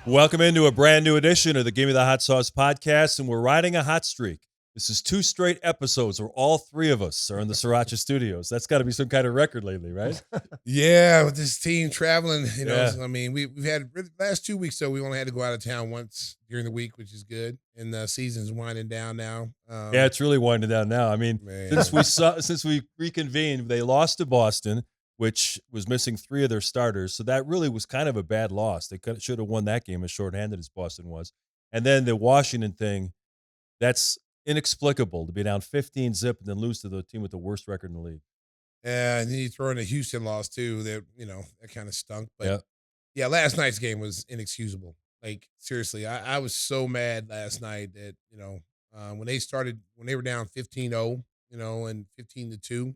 Welcome into a brand new edition of the Gimme the Hot Sauce podcast, and we're riding a hot streak. This is 2 straight episodes where all 3 of us are in the Sriracha studios. That's got to be some kind of record lately, right? Yeah, with this team traveling, Yeah. I mean, we've had last 2 weeks, so we only had to go out of town once during the week, which is good. And the season's winding down now. Yeah, it's really winding down now. I mean, Man. since we reconvened, they lost to Boston, which was missing 3 of their starters. So that really was kind of a bad loss. They should have won that game as shorthanded as Boston was. And then the Washington thing, that's inexplicable to be down 15-0 and then lose to the team with the worst record in the league. And then you throw in a Houston loss too. That that kind of stunk. But Yeah. yeah, last night's game was inexcusable. Like seriously, I was so mad last night that when they were down 15-0, and 15-2.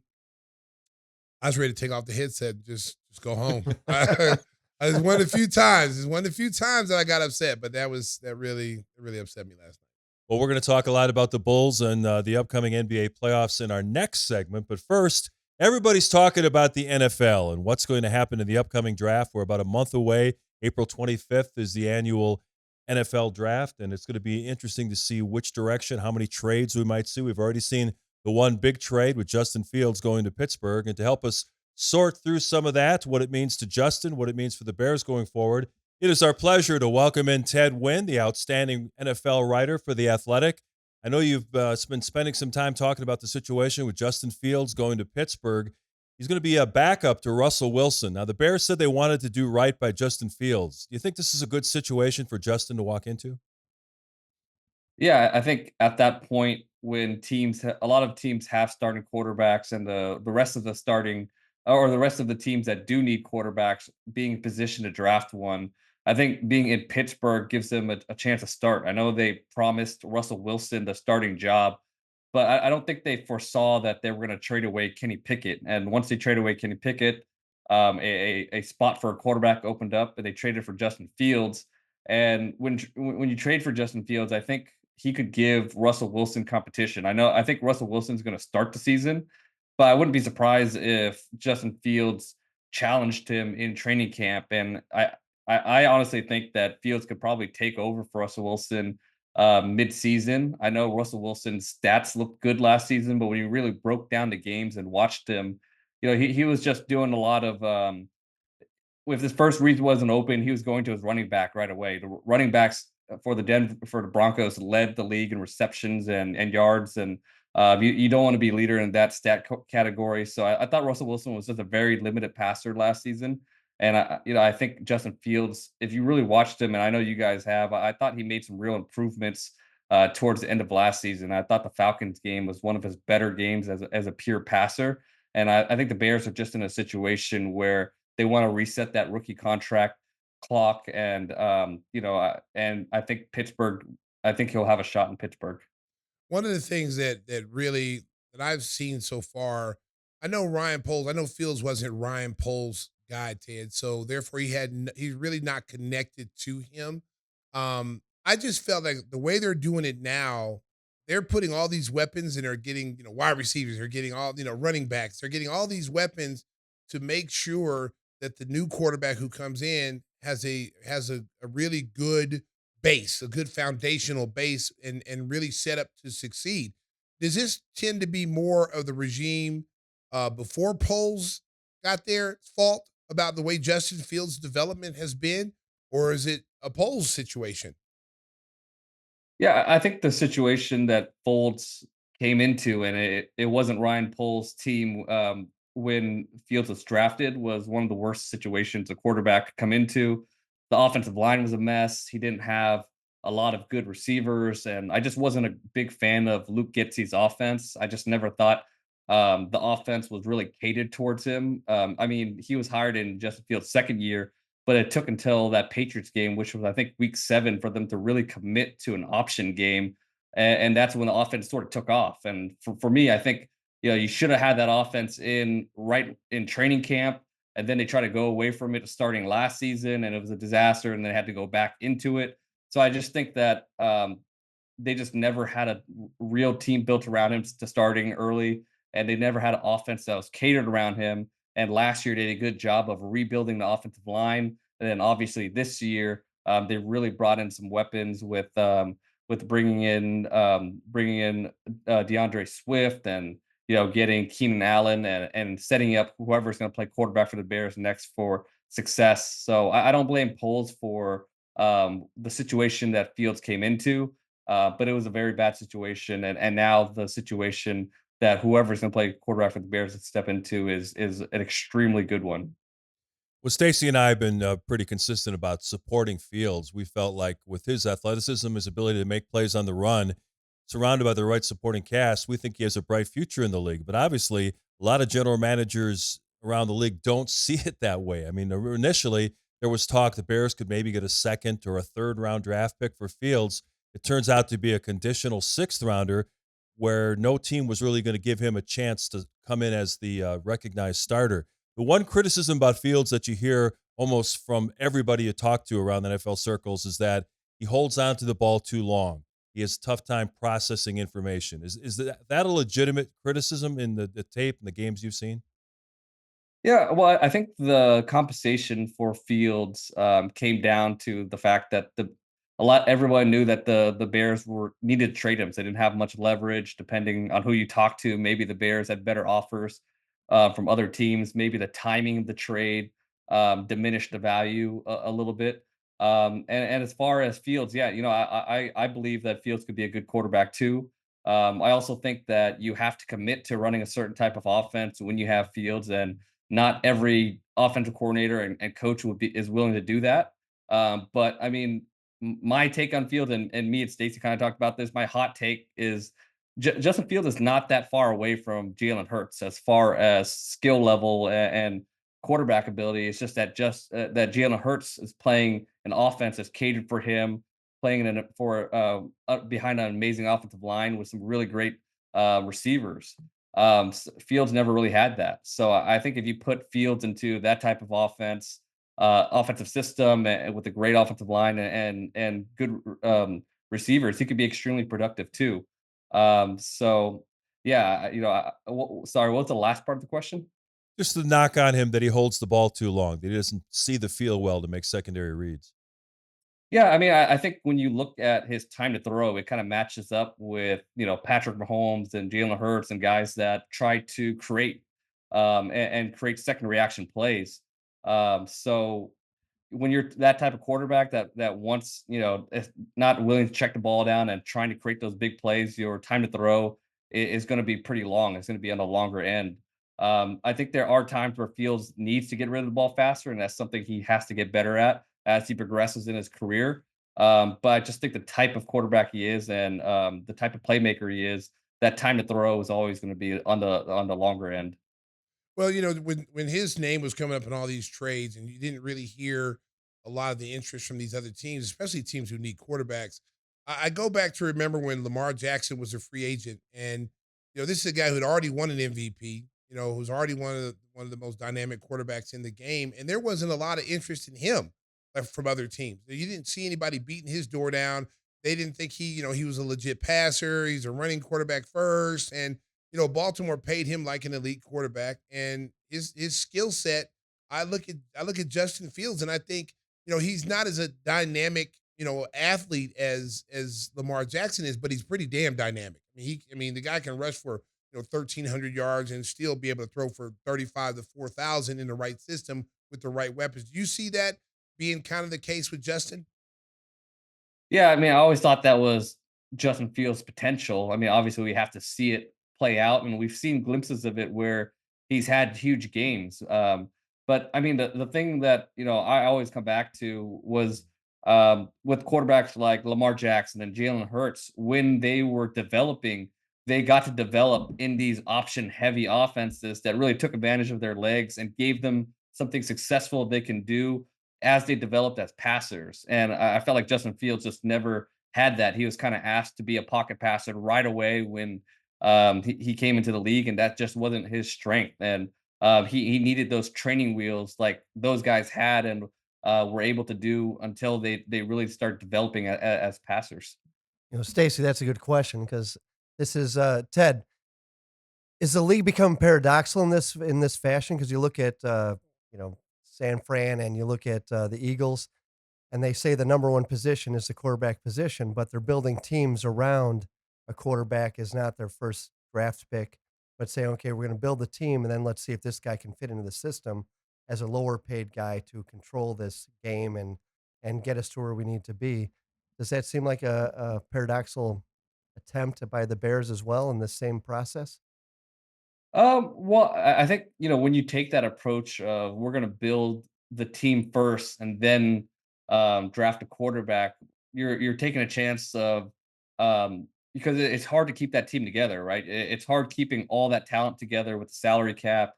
I was ready to take off the headset and just go home. I was one of the few times. It's one of the few times that I got upset, but that really upset me last night. Well, we're going to talk a lot about the Bulls and the upcoming NBA playoffs in our next segment. But first, everybody's talking about the NFL and what's going to happen in the upcoming draft. We're about a month away. April 25th is the annual NFL draft, and it's going to be interesting to see which direction, how many trades we might see. We've already seen the one big trade with Justin Fields going to Pittsburgh. And to help us sort through some of that, what it means to Justin, what it means for the Bears going forward, it is our pleasure to welcome in Ted Nguyen, the outstanding NFL writer for The Athletic. I know you've been spending some time talking about the situation with Justin Fields going to Pittsburgh. He's going to be a backup to Russell Wilson. Now, the Bears said they wanted to do right by Justin Fields. Do you think this is a good situation for Justin to walk into? Yeah, I think at that point when a lot of teams have starting quarterbacks and the rest of the starting or the rest of the teams that do need quarterbacks being positioned to draft one, I think being in Pittsburgh gives them a chance to start. I know they promised Russell Wilson the starting job, but I don't think they foresaw that they were going to trade away Kenny Pickett. And once they trade away Kenny Pickett, a spot for a quarterback opened up, and they traded for Justin Fields. And when you trade for Justin Fields, I think he could give Russell Wilson competition. I think Russell Wilson's going to start the season, but I wouldn't be surprised if Justin Fields challenged him in training camp. And I honestly think that Fields could probably take over for Russell Wilson mid-season. I know Russell Wilson's stats looked good last season, but when you really broke down the games and watched him, he was just doing a lot of if his first read wasn't open, he was going to his running back right away. The running backs for the Broncos led the league in receptions and yards, and you don't want to be leader in that category. So I thought Russell Wilson was just a very limited passer last season, and I think Justin Fields, if you really watched him, and I know you guys have, I thought he made some real improvements towards the end of last season. I thought the Falcons game was one of his better games as a pure passer, and I think the Bears are just in a situation where they want to reset that rookie contract clock, and and I think Pittsburgh. I think he'll have a shot in Pittsburgh. One of the things that I've seen so far, I know Fields wasn't Ryan Poles' guy, Ted, so therefore he's really not connected to him. I just felt like the way they're doing it now, they're putting all these weapons and they're getting wide receivers, they're getting all running backs, they're getting all these weapons to make sure that the new quarterback who comes in has a really good base, a good foundational base, and really set up to succeed. Does this tend to be more of the regime before Poles got their fault about the way Justin Fields' development has been, or is it a Poles situation? Yeah, I think the situation that Folds came into, and it wasn't Ryan Poles' team when Fields was drafted, was one of the worst situations a quarterback could come into. The offensive line was a mess. He didn't have a lot of good receivers, and I just wasn't a big fan of Luke Getsey's offense. I just never thought the offense was really catered towards him. I mean, he was hired in Justin Fields' second year, but it took until that Patriots game, which was I think week 7, for them to really commit to an option game, and that's when the offense sort of took off. And for me, I think you should have had that offense right in training camp, and then they tried to go away from it starting last season, and it was a disaster, and they had to go back into it. So I just think that they just never had a real team built around him to starting early, and they never had an offense that was catered around him. And last year they did a good job of rebuilding the offensive line. And then obviously this year They really brought in some weapons with bringing in DeAndre Swift and getting Keenan Allen and setting up whoever's going to play quarterback for the Bears next for success. So I don't blame Poles for the situation that Fields came into, but it was a very bad situation, and now the situation that whoever's going to play quarterback for the Bears to step into is an extremely good one. Well, Stacey and I have been pretty consistent about supporting Fields. We felt like with his athleticism, his ability to make plays on the run, surrounded by the right supporting cast, we think he has a bright future in the league. But obviously, a lot of general managers around the league don't see it that way. I mean, initially, there was talk the Bears could maybe get a second or a third round draft pick for Fields. It turns out to be a conditional sixth rounder where no team was really going to give him a chance to come in as the recognized starter. The one criticism about Fields that you hear almost from everybody you talk to around the NFL circles is that he holds on to the ball too long. He has a tough time processing information. Is that a legitimate criticism in the tape and the games you've seen? Yeah, well, I think the compensation for Fields came down to the fact that everyone knew that the Bears were needed to trade him. So they didn't have much leverage. Depending on who you talk to, maybe the Bears had better offers from other teams. Maybe the timing of the trade diminished the value a little bit. And as far as Fields, yeah, I believe that Fields could be a good quarterback too. I also think that you have to commit to running a certain type of offense when you have Fields, and not every offensive coordinator and coach is willing to do that. But I mean, my take on Field and me and Stacey kind of talked about this. My hot take is Justin Field is not that far away from Jalen Hurts as far as skill level and quarterback ability. It's just that Jalen Hurts is playing an offense that's catered for him, playing behind an amazing offensive line with some really great receivers. Fields never really had that. So I think if you put Fields into that type of offensive system with a great offensive line and good receivers, he could be extremely productive too. So yeah, sorry, what was the last part of the question? Just the knock on him that he holds the ball too long, that he doesn't see the field well to make secondary reads. Yeah, I mean, I think when you look at his time to throw, it kind of matches up with Patrick Mahomes and Jalen Hurts and guys that try to create and create second reaction plays. So when you're that type of quarterback that wants, is not willing to check the ball down and trying to create those big plays, your time to throw is going to be pretty long. It's going to be on the longer end. I think there are times where Fields needs to get rid of the ball faster, and that's something he has to get better at as he progresses in his career. But I just think the type of quarterback he is and the type of playmaker he is, that time to throw is always going to be on the longer end. Well, when his name was coming up in all these trades, and you didn't really hear a lot of the interest from these other teams, especially teams who need quarterbacks. I go back to remember when Lamar Jackson was a free agent, and this is a guy who had already won an MVP. Who's already one of the most dynamic quarterbacks in the game, and there wasn't a lot of interest in him from other teams. You didn't see anybody beating his door down. They didn't think he was a legit passer. He's a running quarterback first, and Baltimore paid him like an elite quarterback, and his skill set. I look at Justin Fields, and I think he's not as a dynamic athlete as Lamar Jackson is, but he's pretty damn dynamic. I mean the guy can rush for 1,300 yards and still be able to throw for 35 to 4,000 in the right system with the right weapons. Do you see that being kind of the case with Justin? Yeah, I mean, I always thought that was Justin Fields' potential. I mean, obviously, we have to see it play out, and we've seen glimpses of it where he's had huge games. But I mean, the thing that I always come back to was with quarterbacks like Lamar Jackson and Jalen Hurts, when they were developing, they got to develop in these option-heavy offenses that really took advantage of their legs and gave them something successful they can do as they developed as passers. And I felt like Justin Fields just never had that. He was kind of asked to be a pocket passer right away when he came into the league, and that just wasn't his strength. And he needed those training wheels like those guys had and were able to do until they really start developing as passers. Stacey, that's a good question because this is Ted. Is the league become paradoxical in this fashion? Because you look at San Fran and you look at the Eagles. and they say the number one position is the quarterback position, but they're building teams around a quarterback is not their first draft pick, but say, okay, we're going to build the team, and then let's see if this guy can fit into the system as a lower paid guy to control this game and get us to where we need to be. Does that seem like a paradoxical attempt by the Bears as well in the same process? Well, I think when you take that approach of we're going to build the team first and then draft a quarterback, you're taking a chance of because it's hard to keep that team together, right? It's hard keeping all that talent together with the salary cap,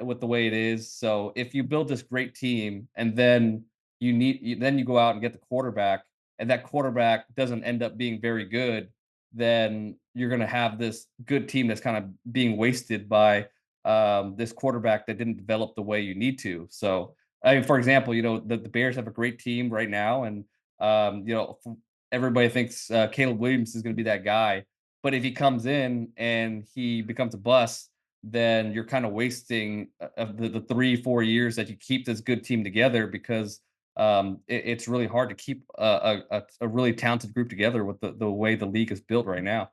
with the way it is. So if you build this great team and then then you go out and get the quarterback, and that quarterback doesn't end up being very good, then you're going to have this good team that's kind of being wasted by this quarterback that didn't develop the way you need to. So, I mean, for example, the Bears have a great team right now, and everybody thinks Caleb Williams is going to be that guy. But if he comes in and he becomes a bust, then you're kind of wasting of the 3 4 years that you keep this good team together, because it's really hard to keep a really talented group together with the way the league is built right now.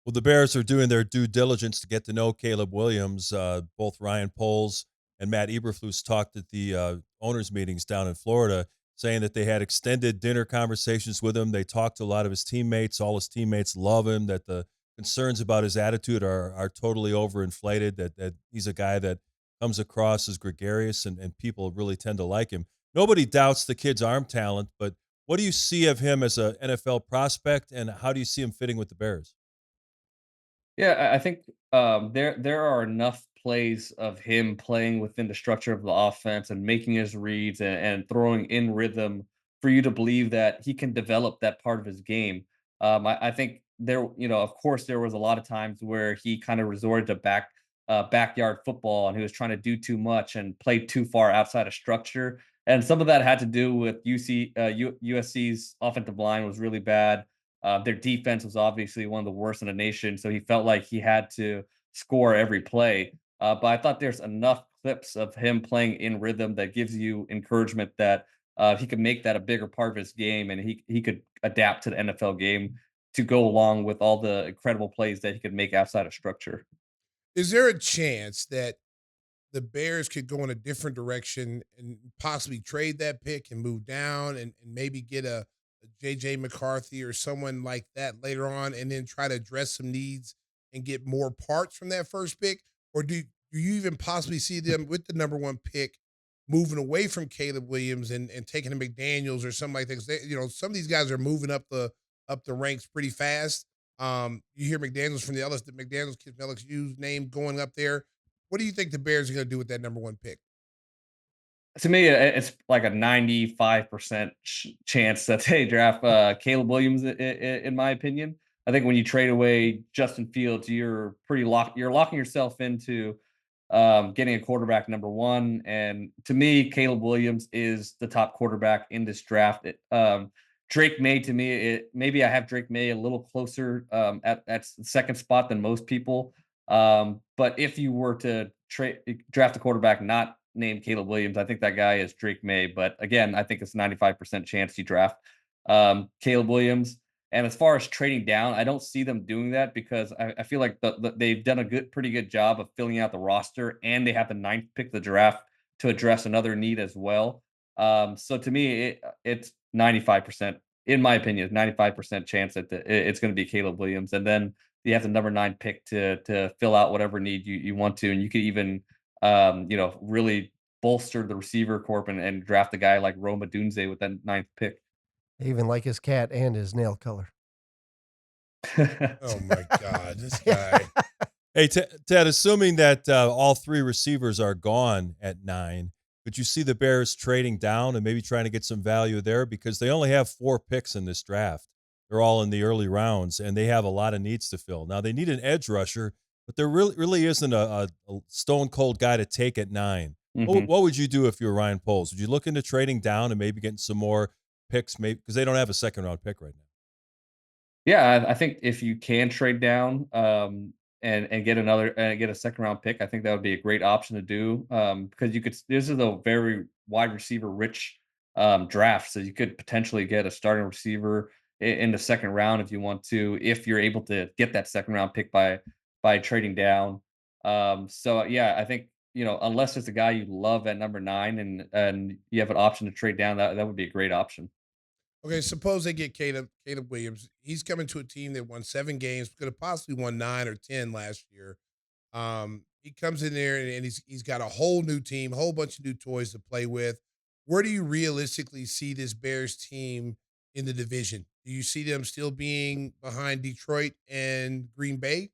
Well, the Bears are doing their due diligence to get to know Caleb Williams. Both Ryan Poles and Matt Eberflus talked at the owners' meetings down in Florida, saying that they had extended dinner conversations with him. They talked to a lot of his teammates. All his teammates love him, that the concerns about his attitude are totally overinflated, that he's a guy that comes across as gregarious, and people really tend to like him. Nobody doubts the kid's arm talent, but what do you see of him as an NFL prospect, and how do you see him fitting with the Bears? Yeah, I think there are enough plays of him playing within the structure of the offense and making his reads and throwing in rhythm for you to believe that he can develop that part of his game. I think of course, there was a lot of times where he kind of resorted to backyard football, and he was trying to do too much and play too far outside of structure. And some of that had to do with USC's offensive line was really bad. Their defense was obviously one of the worst in the nation, so he felt like he had to score every play. But I thought there's enough clips of him playing in rhythm that gives you encouragement that he could make that a bigger part of his game, and he could adapt to the NFL game to go along with all the incredible plays that he could make outside of structure. Is there a chance that the Bears could go in a different direction and possibly trade that pick and move down and maybe get a JJ McCarthy or someone like that later on, and then try to address some needs and get more parts from that first pick? Or do you even possibly see them with the number one pick moving away from Caleb Williams and taking a McDaniels or something like that? 'Cause some of these guys are moving up the ranks pretty fast. You hear McDaniels from the McDaniels kid from LSU's name going up there. What do you think the Bears are going to do with that number one pick? To me, it's like a 95% chance that they draft Caleb Williams. In my opinion, I think when you trade away Justin Fields, you're pretty locked. You're locking yourself into getting a quarterback number one. And to me, Caleb Williams is the top quarterback in this draft. Drake May, to me, maybe I have Drake May a little closer at the second spot than most people. But if you were to draft a quarterback not named Caleb Williams, I think that guy is Drake May. But again, I think it's 95% chance you draft Caleb Williams. And as far as trading down, I don't see them doing that, because I feel like they've done a pretty good job of filling out the roster, and they have the ninth pick of the draft to address another need as well. So to me, it's 95%, in my opinion, 95% chance that it's going to be Caleb Williams, and then you have the number 9 pick to fill out whatever need you want to, and you could even really bolster the receiver corp and draft a guy like Roma Dunze with that ninth pick. I even like his cat and his nail color. Oh my God, this guy. Hey, Ted, assuming that all three receivers are gone at 9, could you see the Bears trading down and maybe trying to get some value there? Because they only have 4 picks in this draft. They're all in the early rounds, and they have a lot of needs to fill. Now, they need an edge rusher, but there really isn't a stone-cold guy to take at 9. Mhm. What would you do if you were Ryan Poles? Would you look into trading down and maybe getting some more picks, maybe because they don't have a second-round pick right now? Yeah, I think if you can trade down and get a second round pick, I think that would be a great option to do, because you could. This is a very wide receiver rich draft. So you could potentially get a starting receiver in the second round if you want to, if you're able to get that second round pick by trading down. So yeah, I think unless it's a guy you love at number 9 and you have an option to trade down, that would be a great option. Okay, suppose they get Caleb Williams. He's coming to a team that won 7 games, could have possibly won 9 or 10 last year. He comes in there and he's got a whole new team, whole bunch of new toys to play with. Where do you realistically see this Bears team in the division? Do you see them still being behind Detroit and Green Bay?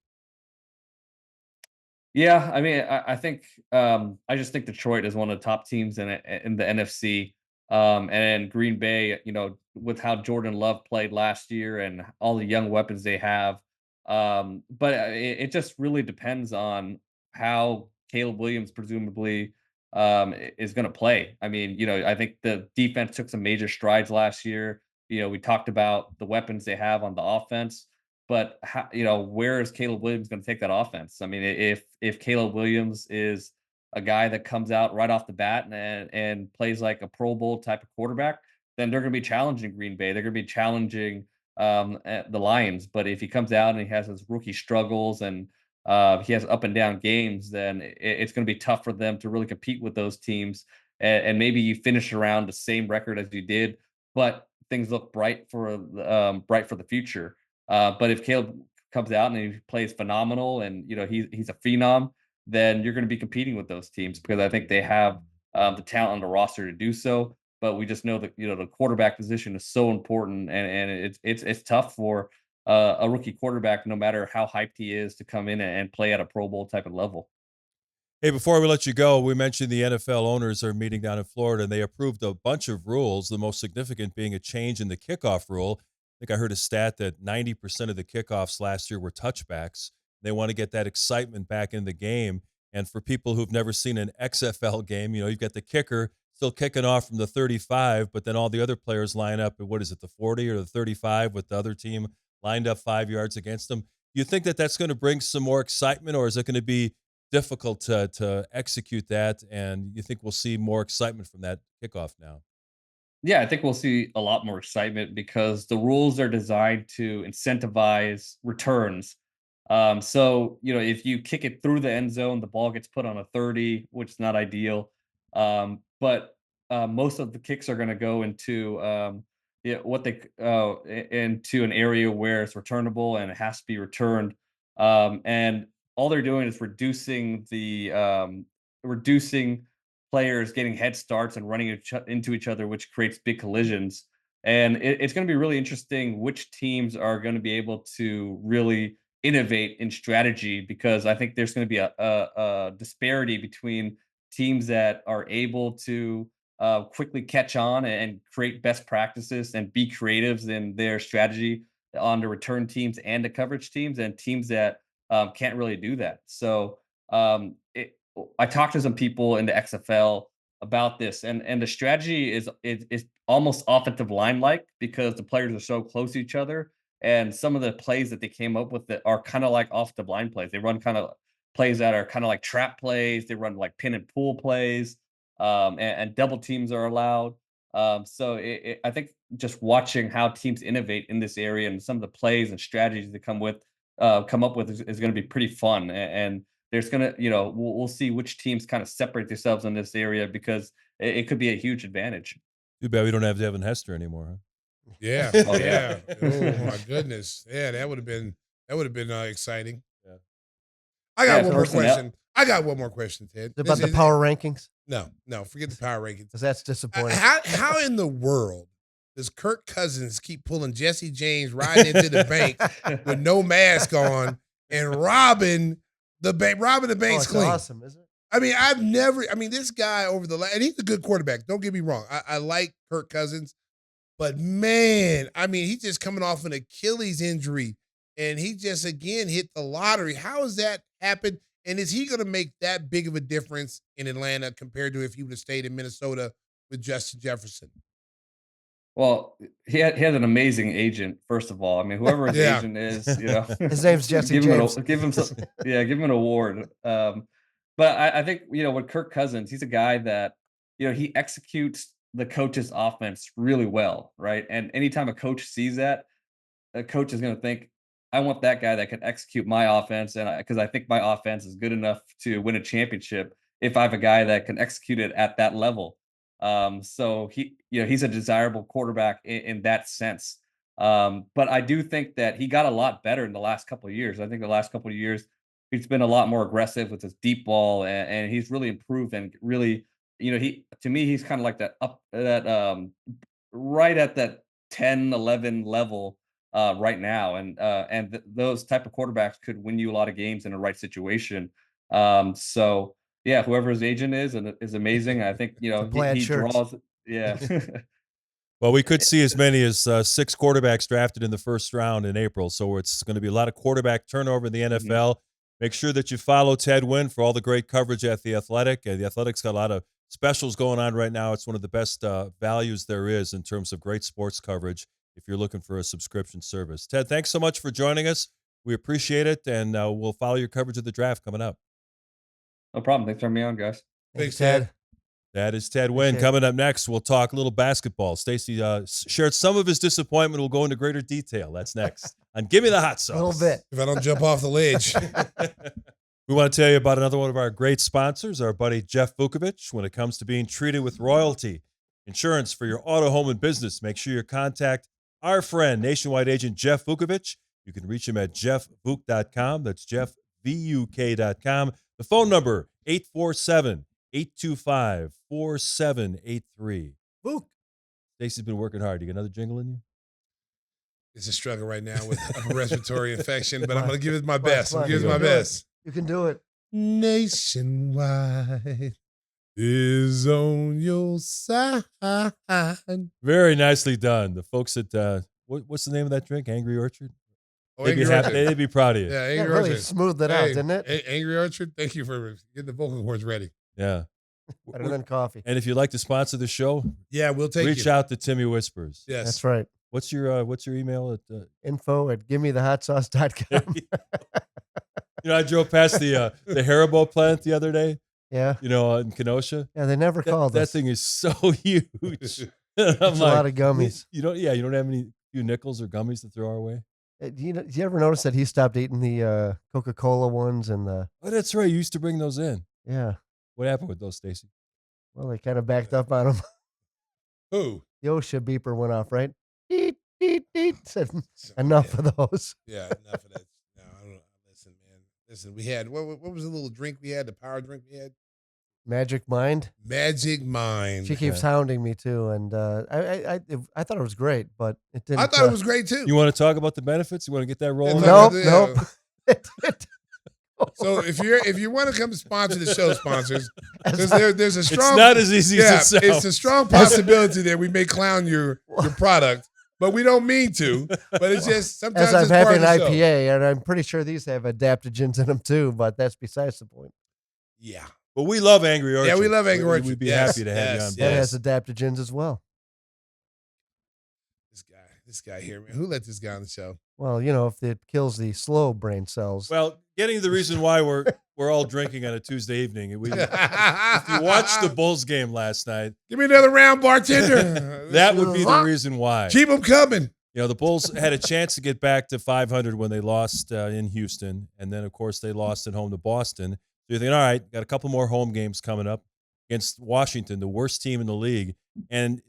Yeah, I mean, I think I just think Detroit is one of the top teams in the NFC. And Green Bay, with how Jordan Love played last year and all the young weapons they have. But it just really depends on how Caleb Williams presumably is going to play. I mean, I think the defense took some major strides last year. We talked about the weapons they have on the offense. But where is Caleb Williams going to take that offense? I mean, if Caleb Williams is a guy that comes out right off the bat and plays like a Pro Bowl type of quarterback, then they're going to be challenging Green Bay. They're going to be challenging the Lions. But if he comes out and he has his rookie struggles and he has up and down games, then it's going to be tough for them to really compete with those teams. And maybe you finish around the same record as you did, but things look bright for the future. But if Caleb comes out and he plays phenomenal and he's a phenom, then you're going to be competing with those teams because I think they have the talent on the roster to do so. But we just know that the quarterback position is so important, and it's tough for a rookie quarterback, no matter how hyped he is, to come in and play at a Pro Bowl type of level. Hey, before we let you go, we mentioned the NFL owners are meeting down in Florida, and they approved a bunch of rules, the most significant being a change in the kickoff rule. I think I heard a stat that 90% of the kickoffs last year were touchbacks. They want to get that excitement back in the game. And for people who've never seen an XFL game, you've got the kicker still kicking off from the 35, but then all the other players line up at, what is it, the 40 or the 35 with the other team lined up 5 yards against them. You think that that's going to bring some more excitement, or is it going to be difficult to execute that? And you think we'll see more excitement from that kickoff now? Yeah, I think we'll see a lot more excitement because the rules are designed to incentivize returns. So if you kick it through the end zone, the ball gets put on a 30, which is not ideal. But most of the kicks are going to go into into an area where it's returnable and it has to be returned. And all they're doing is reducing players getting head starts and running into each other, which creates big collisions. And it's going to be really interesting which teams are going to be able to really innovate in strategy, because I think there's going to be a disparity between teams that are able to quickly catch on and create best practices and be creatives in their strategy on the return teams and the coverage teams, and teams that can't really do that. So I talked to some people in the XFL about this, and the strategy is almost offensive line like, because the players are so close to each other, and some of the plays that they came up with that are kind of like offensive line plays. They run kind of plays that are kind of like trap plays. They run like pin and pull plays, and double teams are allowed. So I think just watching how teams innovate in this area and some of the plays and strategies they come up with is going to be pretty fun. And there's gonna, we'll see which teams kind of separate themselves in this area, because it could be a huge advantage. Too bad we don't have Devin Hester anymore, huh? Yeah, Oh yeah. yeah. Oh my goodness. Yeah, that would have been exciting. Yeah. I Yeah, got one more personnel. question. I got one more question, Ted. About the power rankings, No, forget the power rankings. because that's disappointing. How in the world does Kirk Cousins keep pulling Jesse James riding into the bank with no mask on and robbing the Oh, banks it's clean? awesome, isn't it? I mean, this guy over the last, and he's a good quarterback. Don't get me wrong. I like Kirk Cousins, but man, I mean, he's just coming off an Achilles injury, and he just again hit the lottery. How has that happened? And is he going to make that big of a difference in Atlanta compared to if he would have stayed in Minnesota with Justin Jefferson? Well, he had an amazing agent. First of all, I mean, whoever his Yeah. agent is, His name's Jesse give him James. give him some, yeah, give him an award. But I think with Kirk Cousins, he's a guy that he executes the coach's offense really well, right? And anytime a coach sees that, a coach is going to think, I want that guy that can execute my offense, and because I think my offense is good enough to win a championship if I have a guy that can execute it at that level. So he's a desirable quarterback in that sense. But I do think that he got a lot better in the last couple of years. I think the last couple of years he's been a lot more aggressive with his deep ball, and he's really improved and really, he to me he's kind of like that right at that 10, 11 level right now, and those type of quarterbacks could win you a lot of games in the right situation. So yeah, whoever his agent is amazing. I think plaid he shirts. draws. Yeah. Well, we could see as many as 6 quarterbacks drafted in the first round in April, so it's going to be a lot of quarterback turnover in the NFL. Make sure that you follow Ted Nguyen for all the great coverage at The Athletic. The Athletic's got a lot of specials going on right now. It's one of the best values there is in terms of great sports coverage if you're looking for a subscription service. Ted, thanks so much for joining us. We appreciate it, and we'll follow your coverage of the draft coming up. No problem. Thanks for having me on, guys. Thanks, Ted. That is Ted Nguyen. Coming up next, we'll talk a little basketball. Stacey shared some of his disappointment. We'll go into greater detail. That's next on Gimme the Hot Sauce. A little bit. If I don't jump off the ledge. We want to tell you about another one of our great sponsors, our buddy Jeff Vukovich. When it comes to being treated with royalty, insurance for your auto, home, and business, make sure you contact our friend, nationwide agent Jeff Vukovich. You can reach him at jeffvuk.com. That's jeffvuk.com. The phone number, 847-825-4783. Book. Stacey's been working hard. You got another jingle in you? It's a struggle right now with upper respiratory infection, but I'm going to give it my Come on, best. come I'm on. going to give it my best. You can do it. Nationwide is on your side. Very nicely done. The folks at, what's the name of that drink? Angry Orchard? Oh, They'd be Angry happy. Orchard. They'd be proud of you. Yeah, That Angry really Orchard. smoothed it out, didn't it? Angry Orchard, thank you for getting the vocal cords ready. Yeah. Better than coffee. And if you'd like to sponsor the show, Yeah, we'll take reach you. out to Timmy Whispers. Yes. That's right. What's your email? At, info@gimmethehotsauce.com. I drove past the Haribo plant the other day, Yeah. in Kenosha. Yeah, they never called That us. thing is so huge. I'm It's like, a lot of gummies. You don't have few nickels or gummies to throw our way? Do you ever notice that he stopped eating the Coca-Cola ones and the Oh, that's right. You used to bring those in. yeah. What happened with those, Stacey? Well, they kind of backed up on him. Who? The OSHA beeper went off, right? Deet, deet, deet. Said enough of those. Yeah, enough of that. No, I don't know. Listen, man. Listen, we had, what was the little drink we had, the power drink we had? Magic Mind. Magic Mind. She keeps hounding me too, and I thought it was great, but it didn't. I thought it was great too. You want to talk about the benefits? You want to get that rolling? Nope, Yeah. nope. So if you want to come sponsor the show, sponsors, because there's a strong. It's not as easy as it sounds. It's a strong possibility that we may clown your product, but we don't mean to. But it's just sometimes As I'm it's part having of an the show. IPA, and I'm pretty sure these have adaptogens in them too, but that's besides the point. Yeah. But we love Angry Orchard. Yeah, we love Angry Orchard. We'd be Yes, happy to have you yes, on That board. has adaptogens as well. This guy here, man. Who let this guy on the show? Well, if it kills the slow brain cells. Well, getting to the reason why we're all drinking on a Tuesday evening. If you watched the Bulls game last night, Give me another round, bartender. that would be the reason why. Keep them coming. The Bulls had a chance to get back to 500 when they lost in Houston, and then of course they lost at home to Boston. So you're thinking, all right, got a couple more home games coming up against Washington, the worst team in the league. And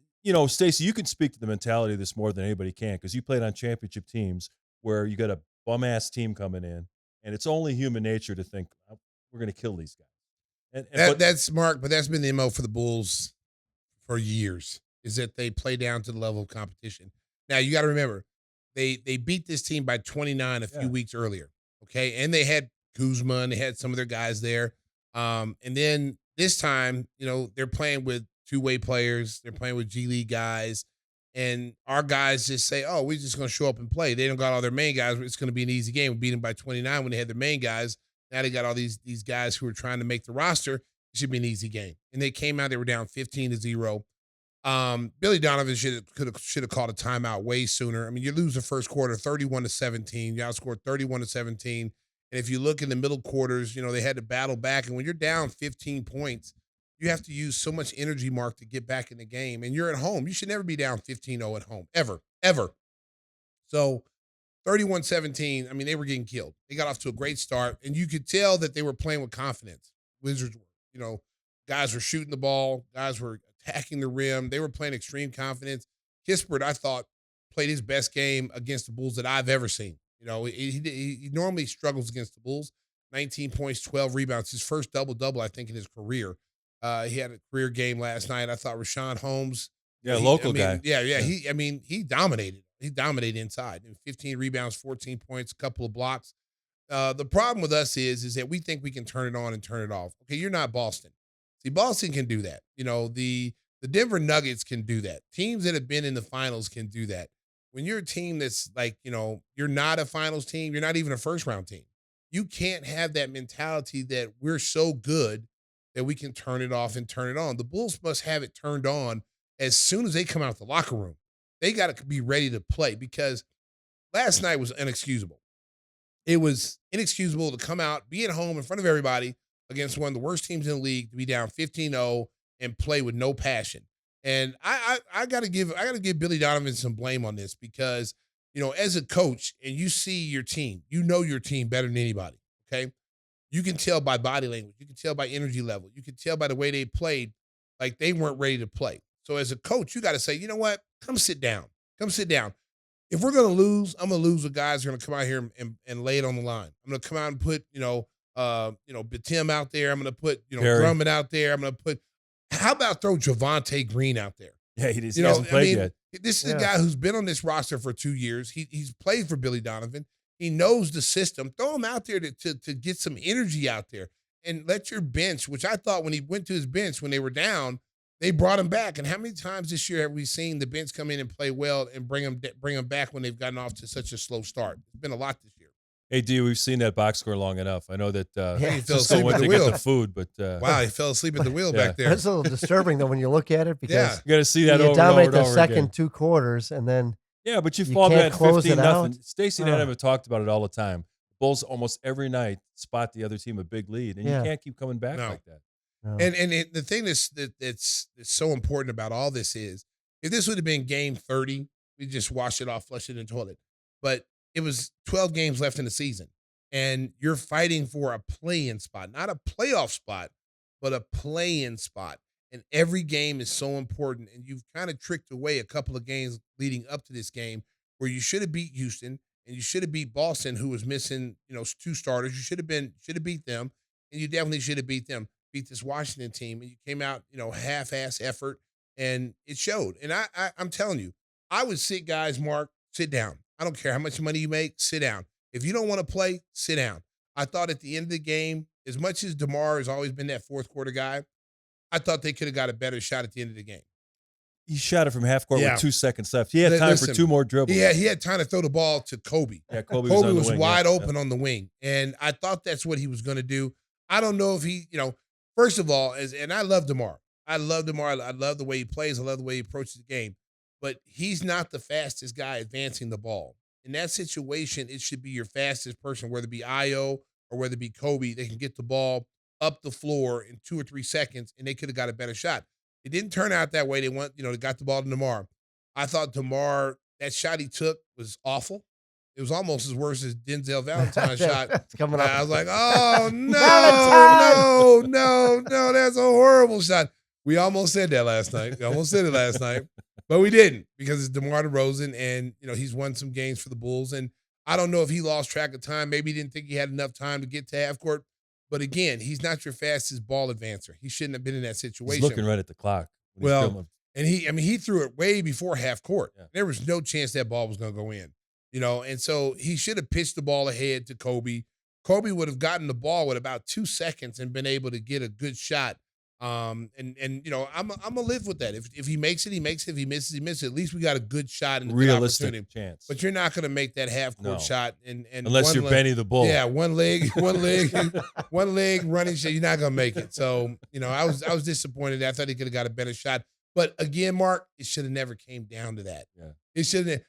Stacey, you can speak to the mentality of this more than anybody can because you played on championship teams where you got a bum-ass team coming in, and it's only human nature to think, oh, we're going to kill these guys. That's smart, but that's been the MO for the Bulls for years, is that they play down to the level of competition. Now, you got to remember, they beat this team by 29 a few weeks earlier, okay? And they had Kuzma, and they had some of their guys there. And then this time, they're playing with two-way players. They're playing with G League guys. And our guys just say, oh, we're just going to show up and play. They don't got all their main guys. It's going to be an easy game. We beat them by 29 when they had their main guys. Now they got all these guys who are trying to make the roster. It should be an easy game. And they came out, they were down 15-0. Billy Donovan should have called a timeout way sooner. I mean, you lose the first quarter 31-17. You outscored 31-17. And if you look in the middle quarters, they had to battle back. And when you're down 15 points, you have to use so much energy, Mark, to get back in the game. And you're at home. You should never be down 15-0 at home, ever, ever. So 31-17, I mean, they were getting killed. They got off to a great start, and you could tell that they were playing with confidence. Wizards were, guys were shooting the ball. Guys were attacking the rim. They were playing extreme confidence. Kispert, I thought, played his best game against the Bulls that I've ever seen. He normally struggles against the Bulls. 19 points, 12 rebounds. His first double-double, I think, in his career. He had a career game last night. I thought Rashawn Holmes. Yeah, local guy. Yeah. He dominated. He dominated inside. 15 rebounds, 14 points, a couple of blocks. The problem with us is that we think we can turn it on and turn it off. Okay, you're not Boston. See, Boston can do that. The Denver Nuggets can do that. Teams that have been in the finals can do that. When you're a team that's like, you're not a finals team, you're not even a first-round team. You can't have that mentality that we're so good that we can turn it off and turn it on. The Bulls must have it turned on as soon as they come out the locker room. They got to be ready to play because last night was inexcusable. It was inexcusable to come out, be at home in front of everybody against one of the worst teams in the league, to be down 15-0 and play with no passion. And I got to give Billy Donovan some blame on this because, as a coach and you see your team, your team better than anybody, okay? You can tell by body language. You can tell by energy level. You can tell by the way they played, like they weren't ready to play. So as a coach, you got to say, you know what? Come sit down. Come sit down. If we're going to lose, I'm going to lose with guys who are going to come out here and lay it on the line. I'm going to come out and put, Batum out there. I'm going to put, Drummond out there. I'm going to put, how about throw Jontay Green out there? Yeah, he hasn't played yet. This is a guy who's been on this roster for 2 years. He's played for Billy Donovan. He knows the system. Throw him out there to get some energy out there and let your bench, which I thought when he went to his bench when they were down, they brought him back. And how many times this year have we seen the bench come in and play well and bring them back when they've gotten off to such a slow start? It's been a lot this year. Hey, D, we've seen that box score long enough. I know that he fell Cisco asleep went at the to wheel. get the food, but wow, he fell asleep at the wheel back there. That's a little disturbing though when you look at it because you got to see that you over dominate and over the and second again. 2 quarters and then But you you fall can't back close it 15-0. out. Stacey and Adam have talked about it all the time. Bulls almost every night spot the other team a big lead, and you can't keep coming back like that. No. And the thing that's so important about all this is, if this would have been game 30, we just wash it off, flush it in the toilet. But it was 12 games left in the season, and you're fighting for a play-in spot, not a playoff spot, but a play-in spot. And every game is so important, and you've kind of tricked away a couple of games leading up to this game where you should have beat Houston and you should have beat Boston, who was missing, 2 starters. You should have beat them, and you definitely should have beat this Washington team, and you came out, half-ass effort, and it showed. And I'm telling you, I would sit guys, Mark, sit down. I don't care how much money you make, sit down. If you don't want to play, sit down. I thought at the end of the game, as much as DeMar has always been that fourth quarter guy, I thought they could have got a better shot at the end of the game. He shot it from half court with 2 seconds left. He had time for 2 more dribbles. Yeah, he had time to throw the ball to Kobe. Yeah, Kobe was wide open on the wing, and I thought that's what he was going to do. I don't know if he, first of all, and I love DeMar. I love DeMar. I love the way he plays. I love the way he approaches the game. But he's not the fastest guy advancing the ball. In that situation, it should be your fastest person, whether it be Io or whether it be Kobe. They can get the ball up the floor in 2 or 3 seconds, and they could have got a better shot. It didn't turn out that way. They got the ball to DeMar. I thought DeMar, that shot he took was awful. It was almost as worse as Denzel Valentine's shot. It's coming up. I was like, oh, no, that's a horrible shot. We almost said that last night. We almost said it last night, but we didn't because it's DeMar DeRozan, and, he's won some games for the Bulls. And I don't know if he lost track of time. Maybe he didn't think he had enough time to get to half court. But again, he's not your fastest ball advancer. He shouldn't have been in that situation. He's looking right at the clock. Well, and he threw it way before half court. Yeah. There was no chance that ball was going to go in, and so he should have pitched the ball ahead to Kobe. Kobe would have gotten the ball with about 2 seconds and been able to get a good shot. I'm gonna live with that. If he makes it, he makes it. If he misses, he misses. At least we got a good shot and a realistic good opportunity. chance. But you're not gonna make that half court shot and unless you're Benny the Bull. Yeah, one leg running shot. You're not gonna make it. So I was disappointed. I thought he could have got a better shot. But again, Mark, it should have never came down to that. Yeah. It shouldn't.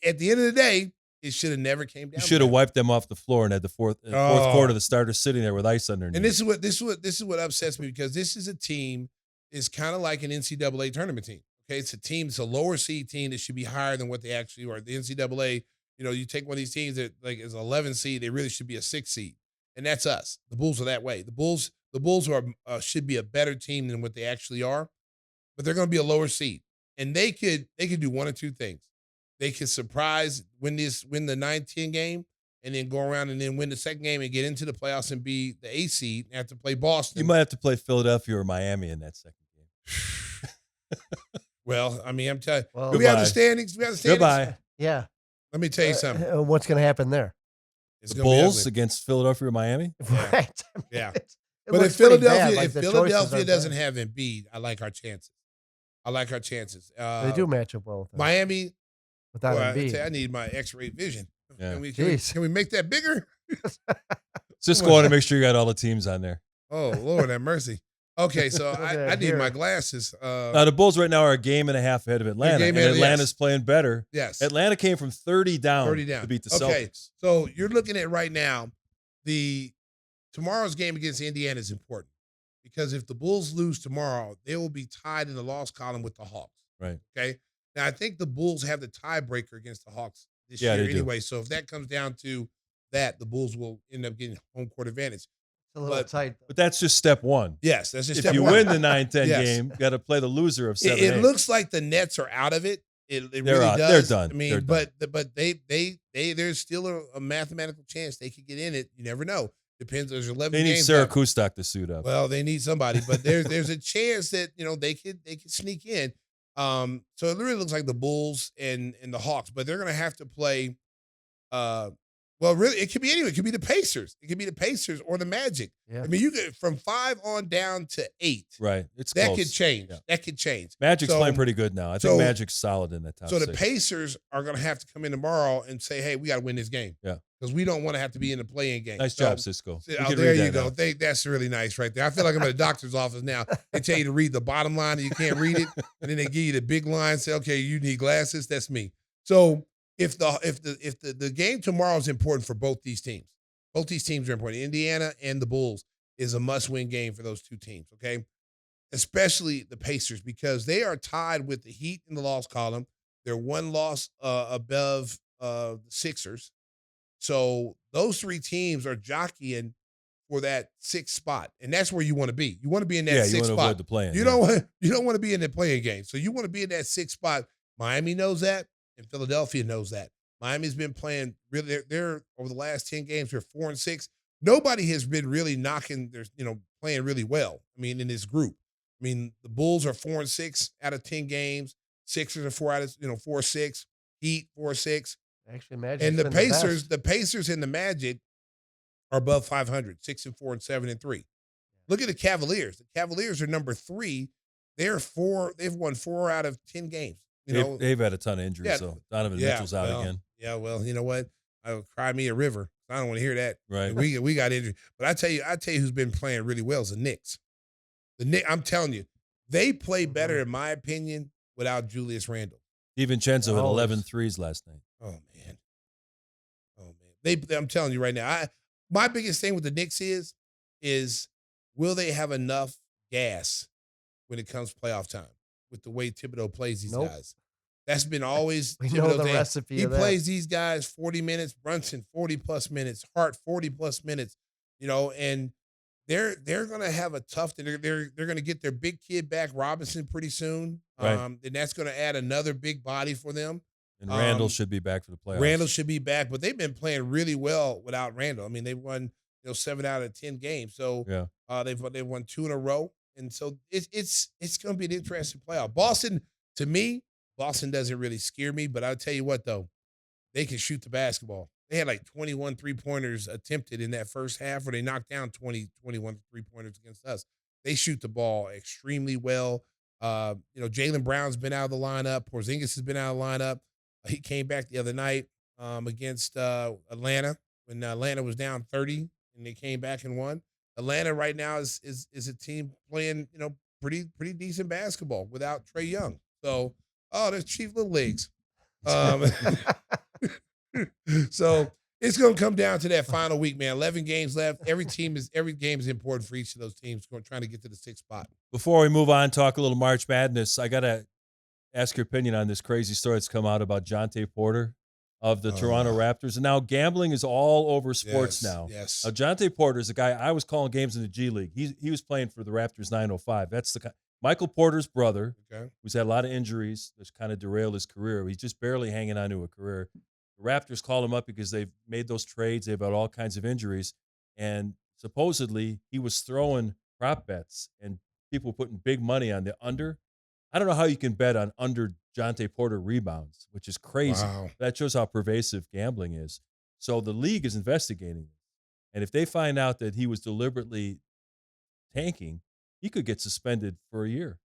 At the end of the day, it should have never came down. You should have wiped them off the floor and had the fourth quarter, the starter sitting there with ice underneath. And this is what upsets me, because this is a team is kind of like an NCAA tournament team. Okay, it's a team, it's a lower seed team that should be higher than what they actually are. The NCAA, you take one of these teams that like is 11 seed, they really should be a 6 seed, and that's us. The Bulls are that way. The Bulls are should be a better team than what they actually are, but they're going to be a lower seed, and they could do one or two things. They could surprise, win the 9-10 game, and then go around and then win the second game and get into the playoffs and be the 8 seed and have to play Boston. You might have to play Philadelphia or Miami in that second game. Well, I mean, I'm telling you, do we have the standings. Goodbye. Yeah. Let me tell you something. What's going to happen there? It's The gonna be Bulls ugly. against Philadelphia or Miami? Right. I mean, Yeah. it But if looks pretty bad, Philadelphia, like if the choices Philadelphia are doesn't bad. have Embiid, I like our chances. They do match up well with them. Miami. Without Well, Embiid. I need my X-ray vision. Yeah. Can we make that bigger? Just go on and make sure you got all the teams on there. Oh, Lord have mercy. Okay, so Okay, I need here. my glasses. Now, the Bulls right now are a game and a half ahead of Atlanta, game and ahead, Atlanta's yes. playing better. Yes. Atlanta came from 30 down, 30 down to beat the Okay, Celtics. so you're looking at right now, tomorrow's game against Indiana is important, because if the Bulls lose tomorrow, they will be tied in the loss column with the Hawks. Right. Okay. Now I think the Bulls have the tiebreaker against the Hawks this Yeah, year they do. anyway. So if that comes down to that, the Bulls will end up getting home court advantage. It's a little but- tight. But that's just step one. Yes, that's just If step you one. win the 9-10 Yes. game, got to play the loser of 7-8. It looks like the Nets are out of it. It They're really out. does. They're done. I mean, They're done. but they there's still a mathematical chance they could get in it. You never know. Depends. There's 11 They need games Sarah left. Kustak to suit up. Well, they need somebody, but there's a chance that they could sneak in. So it really looks like the Bulls and the Hawks, but they're gonna have to play. Well, really, it could be anyway. It could be the Pacers. It could be the Pacers or the Magic. Yeah. I mean, you get from 5 on down to 8. Right. It's That close. could change. Yeah. That could change. Magic's So- playing pretty good now. I think so- Magic's solid in that top So the 6. Pacers are going to have to come in tomorrow and say, "Hey, we got to win this game." Yeah. because we don't want to have to be in the play-in game. Nice So- job, Cisco. We Oh, can there read you that go. now. That's really nice right there. I feel like I'm at a doctor's office now. They tell you to read the bottom line and you can't read it, and then they give you the big line. Say, okay, you need glasses. That's me. So if the game tomorrow is important for both these teams, both these teams are important. Indiana and the Bulls is a must-win game for those two teams. Okay, especially the Pacers, because they are tied with the Heat in the loss column. They're one loss above the Sixers. So those three teams are jockeying for that sixth spot, and that's where you want to be. You want to be in that Yeah, you sixth want to spot. avoid the play-in. You don't want to be in the playing game. So you want to be in that sixth spot. Miami knows that, and Philadelphia knows that. Miami's been playing really. They're over the last 10 games. They're 4-6. Nobody has been really knocking. Their playing really well. I mean, in this group. I mean, the Bulls are 4-6 out of 10 games. Sixers are 4-6. Heat 4-6. Actually, Magic's And the been Pacers, best. and the Magic are above 500, 6-4 and 7-3. Look at the Cavaliers. The Cavaliers are number 3. They've won 4 out of 10 games. They've had a ton of injuries, Yeah. so Donovan Yeah, Mitchell's out well, again. Yeah, well, you know what? I would cry me a river. I don't want to hear that. Right. We got injured. But I tell you who's been playing really well is the Knicks. I'm telling you, they play better, in my opinion, without Julius Randle. DiVincenzo had Always. 11 threes last night. Oh man. I'm telling you right now. My biggest thing with the Knicks is will they have enough gas when it comes playoff time with the way Thibodeau plays these Nope. guys? That's been always We know Thibodeau's the thing. recipe He of that. plays these guys 40 minutes, Brunson 40+ minutes, Hart 40+ minutes, and they're gonna have a tough. They're gonna get their big kid back, Robinson, pretty soon. Right. And that's gonna add another big body for them. And Randall should be back for the playoffs. Randall should be back, but they've been playing really well without Randall. I mean, they won 7 out of 10 games, so Yeah. they've won 2 in a row, and so it's going to be an interesting playoff. Boston, to me, doesn't really scare me, but I'll tell you what though, they can shoot the basketball. They had like 21 3-pointers attempted in that first half, where they knocked down 21 3-pointers against us. They shoot the ball extremely well. Jaylen Brown's been out of the lineup. Porzingis has been out of the lineup. He came back the other night against Atlanta when Atlanta was down 30, and they came back and won. Atlanta right now is a team playing pretty decent basketball without Trae Young. So there's Chief Little Leagues. So it's going to come down to that final week, man. 11 games left. Every game is important for each of those teams. Trying to get to the 6th spot. Before we move on, talk a little March Madness. I got to ask your opinion on this crazy story that's come out about Jontay Porter of the Toronto Raptors. And now gambling is all over sports now. Yes. Now, Jontay Porter is a guy, I was calling games in the G League. He was playing for the Raptors 905. That's the Michael Porter's brother, who's had a lot of injuries that's kind of derailed his career. He's just barely hanging on to a career. The Raptors called him up because they've made those trades. They've had all kinds of injuries. And supposedly he was throwing prop bets and people putting big money on the under. I don't know how you can bet on under Jontay Porter rebounds, which is crazy. Wow. That shows how pervasive gambling is. So the league is investigating this. And if they find out that he was deliberately tanking, he could get suspended for a year.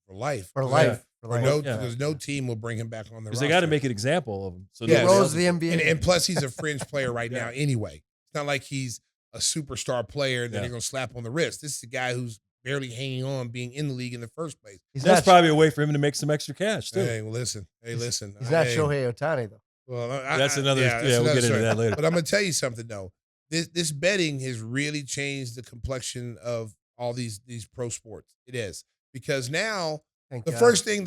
For life. For life. Because no team will bring him back on the roster. Because they got to make an example of him. So he rose the NBA. And plus, he's a fringe player right now anyway. It's not like he's a superstar player that they're going to slap on the wrist. This is a guy who's barely hanging on being in the league in the first place. That's probably a way for him to make some extra cash, too. Hey, listen. He's not Shohei Ohtani, though. Well, that's another we'll get into that later. But I'm going to tell you something, though. This betting has really changed the complexion of all these pro sports. It is. Because now the first thing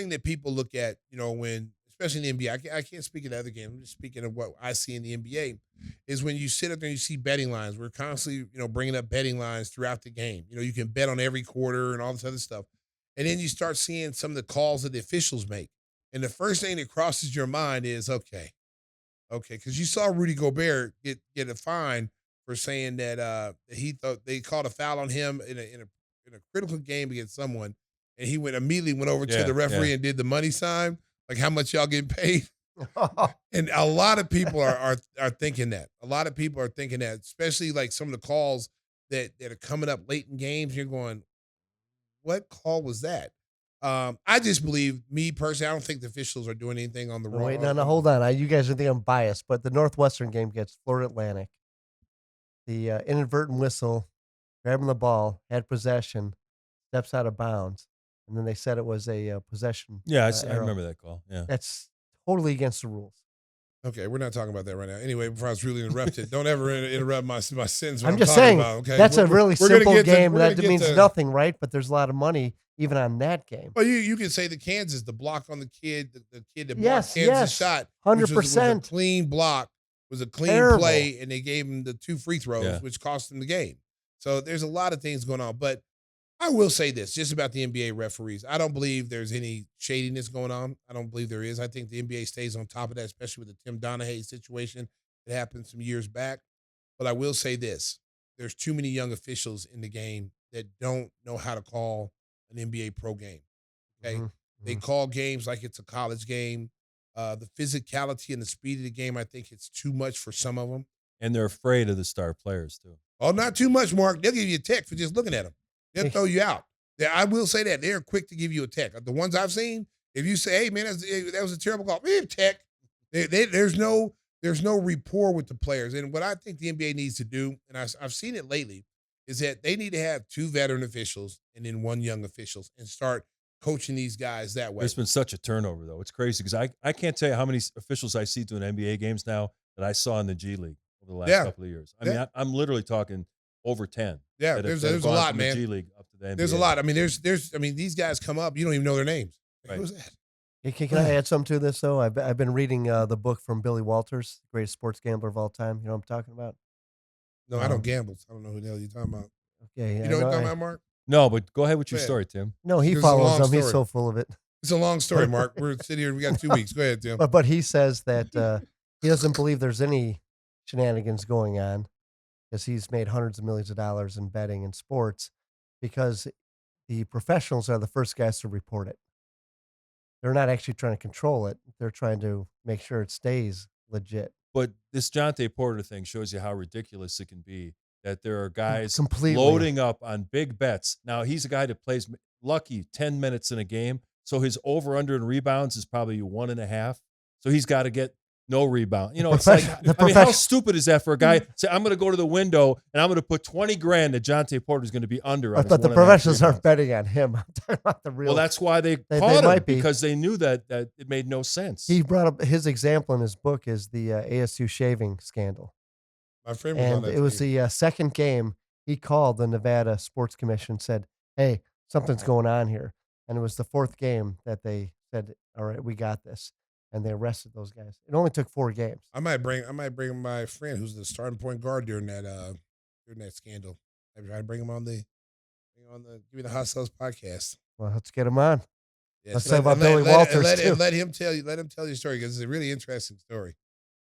that people look at, when especially in the NBA, I can't speak of the other game. I'm just speaking of what I see in the NBA, is when you sit up there and you see betting lines. We're constantly, bringing up betting lines throughout the game. You can bet on every quarter and all this other stuff. And then you start seeing some of the calls that the officials make. And the first thing that crosses your mind is, okay, because you saw Rudy Gobert get a fine for saying that he thought they called a foul on him in a critical game against someone, and he immediately went over to the referee and did the money sign, like how much y'all getting paid. And a lot of people are thinking that. A lot of people are thinking that, especially like some of the calls that are coming up late in games. You're going, what call was that? I just believe, me personally, I don't think the officials are doing anything on the wrong. Wait, no, hold on. You guys are thinking I'm biased, but the Northwestern game against Florida Atlantic, the inadvertent whistle, grabbing the ball, had possession, steps out of bounds, and then they said it was a possession. Yeah, I remember that call. Yeah, that's totally against the rules. Okay, we're not talking about that right now. Anyway, before I was really interrupted, don't ever interrupt my sins. I'm just saying, okay? That's a really simple game. That means nothing, right? But there's a lot of money even on that game. Well, you can say the block on the kid that blocked Kansas shot, 100%. Was a clean block, was a clean play, and they gave him the 2 free throws, which cost him the game. So there's a lot of things going on. But I will say this, just about the NBA referees. I don't believe there's any shadiness going on. I don't believe there is. I think the NBA stays on top of that, especially with the Tim Donaghy situation that happened some years back. But I will say this, there's too many young officials in the game that don't know how to call an NBA pro game. Okay. Mm-hmm. They call games like it's a college game. The physicality and the speed of the game, I think it's too much for some of them. And they're afraid of the star players too. Oh, not too much, Mark. They'll give you a tech for just looking at them. They'll throw you out. I will say that. They're quick to give you a tech. The ones I've seen, if you say, hey, man, that was a terrible call, tech. There's no rapport with the players. And what I think the NBA needs to do, and I've seen it lately, is that they need to have 2 veteran officials and then 1 young officials and start coaching these guys that way. There's been such a turnover, though. It's crazy because I can't tell you how many officials I see doing NBA games now that I saw in the G League over the last couple of years. I mean, I'm literally talking over 10. Yeah, there's a lot, man. The G League up to the NBA. There's a lot. I mean, these guys come up, you don't even know their names. Right. Who's that? Hey, can I add something to this, though? I've been reading the book from Billy Walters, the greatest sports gambler of all time. You know what I'm talking about? No, I don't gamble. So I don't know who the hell you're talking about. Okay. You know what you're talking about, Mark? No, but go ahead with your story, Tim. No, he follows them. He's so full of it. It's a long story, Mark. We're sitting here. We got 2 weeks. Go ahead, Tim. But he says that he doesn't believe there's any shenanigans going on because he's made hundreds of millions of dollars in betting in sports because the professionals are the first guys to report it. They're not actually trying to control it. They're trying to make sure it stays legit. But this Jontay Porter thing shows you how ridiculous it can be, that there are guys completely loading up on big bets. Now, he's a guy that plays lucky 10 minutes in a game, so his over-under in rebounds is probably 1.5. So he's got to get No rebound. You know, it's profession- like, the I mean, how profession- stupid is that for a guy? Say, I'm going to go to the window and I'm going to put $20,000 that Jontay Porter's going to be under. On But the professionals aren't betting on him. I'm talking about the real. Well, that's why they They caught him, might be. because they knew that it made no sense. He brought up his example in his book is the ASU Shaving Scandal. My friend was on And that it was team. the second game. He called the Nevada Sports Commission and said, "Hey, something's going on here." And it was the fourth game that they said, "All right, we got this." And they arrested those guys. It only took 4 games. I might bring my friend who's the starting point guard during that scandal. I try to bring him on the Give Me the Hot Sauce podcast. Well, let's get him on. Yes, Let's talk about Billy Walters, too. Let him tell you the story, because it's a really interesting story.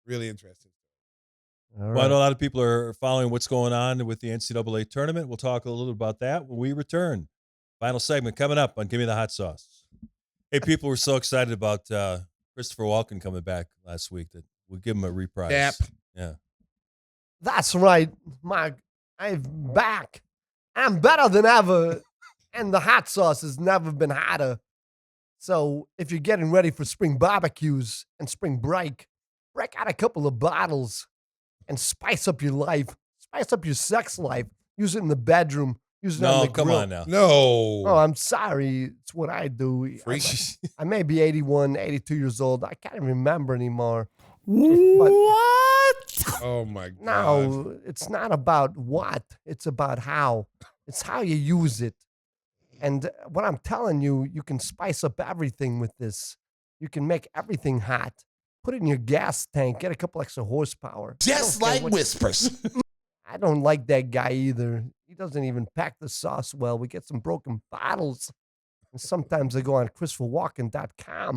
Really interesting. All Well, I know right. a lot of people are following what's going on with the NCAA tournament. We'll talk a little about that when we return. Final segment coming up on Give Me the Hot Sauce. Hey, people were so excited about Christopher Walken coming back last week that we'll give him a reprise. Yep. Yeah. That's right, Mike. I'm back. I'm better than ever. And the hot sauce has never been hotter. So if you're getting ready for spring barbecues and spring break out a couple of bottles and spice up your life. Spice up your sex life. Use it in the bedroom. Use it on No, the come grill. on now. No. Oh, I'm sorry. It's what I do. Freak. I may be 81, 82 years old. I can't even remember anymore. What? Oh my God. No, it's not about what. It's about how. It's how you use it. And what I'm telling you, you can spice up everything with this. You can make everything hot. Put it in your gas tank. Get a couple extra horsepower. Just like whispers. I don't like that guy either. He doesn't even pack the sauce well. We get some broken bottles. And sometimes I go on ChristopherWalken.com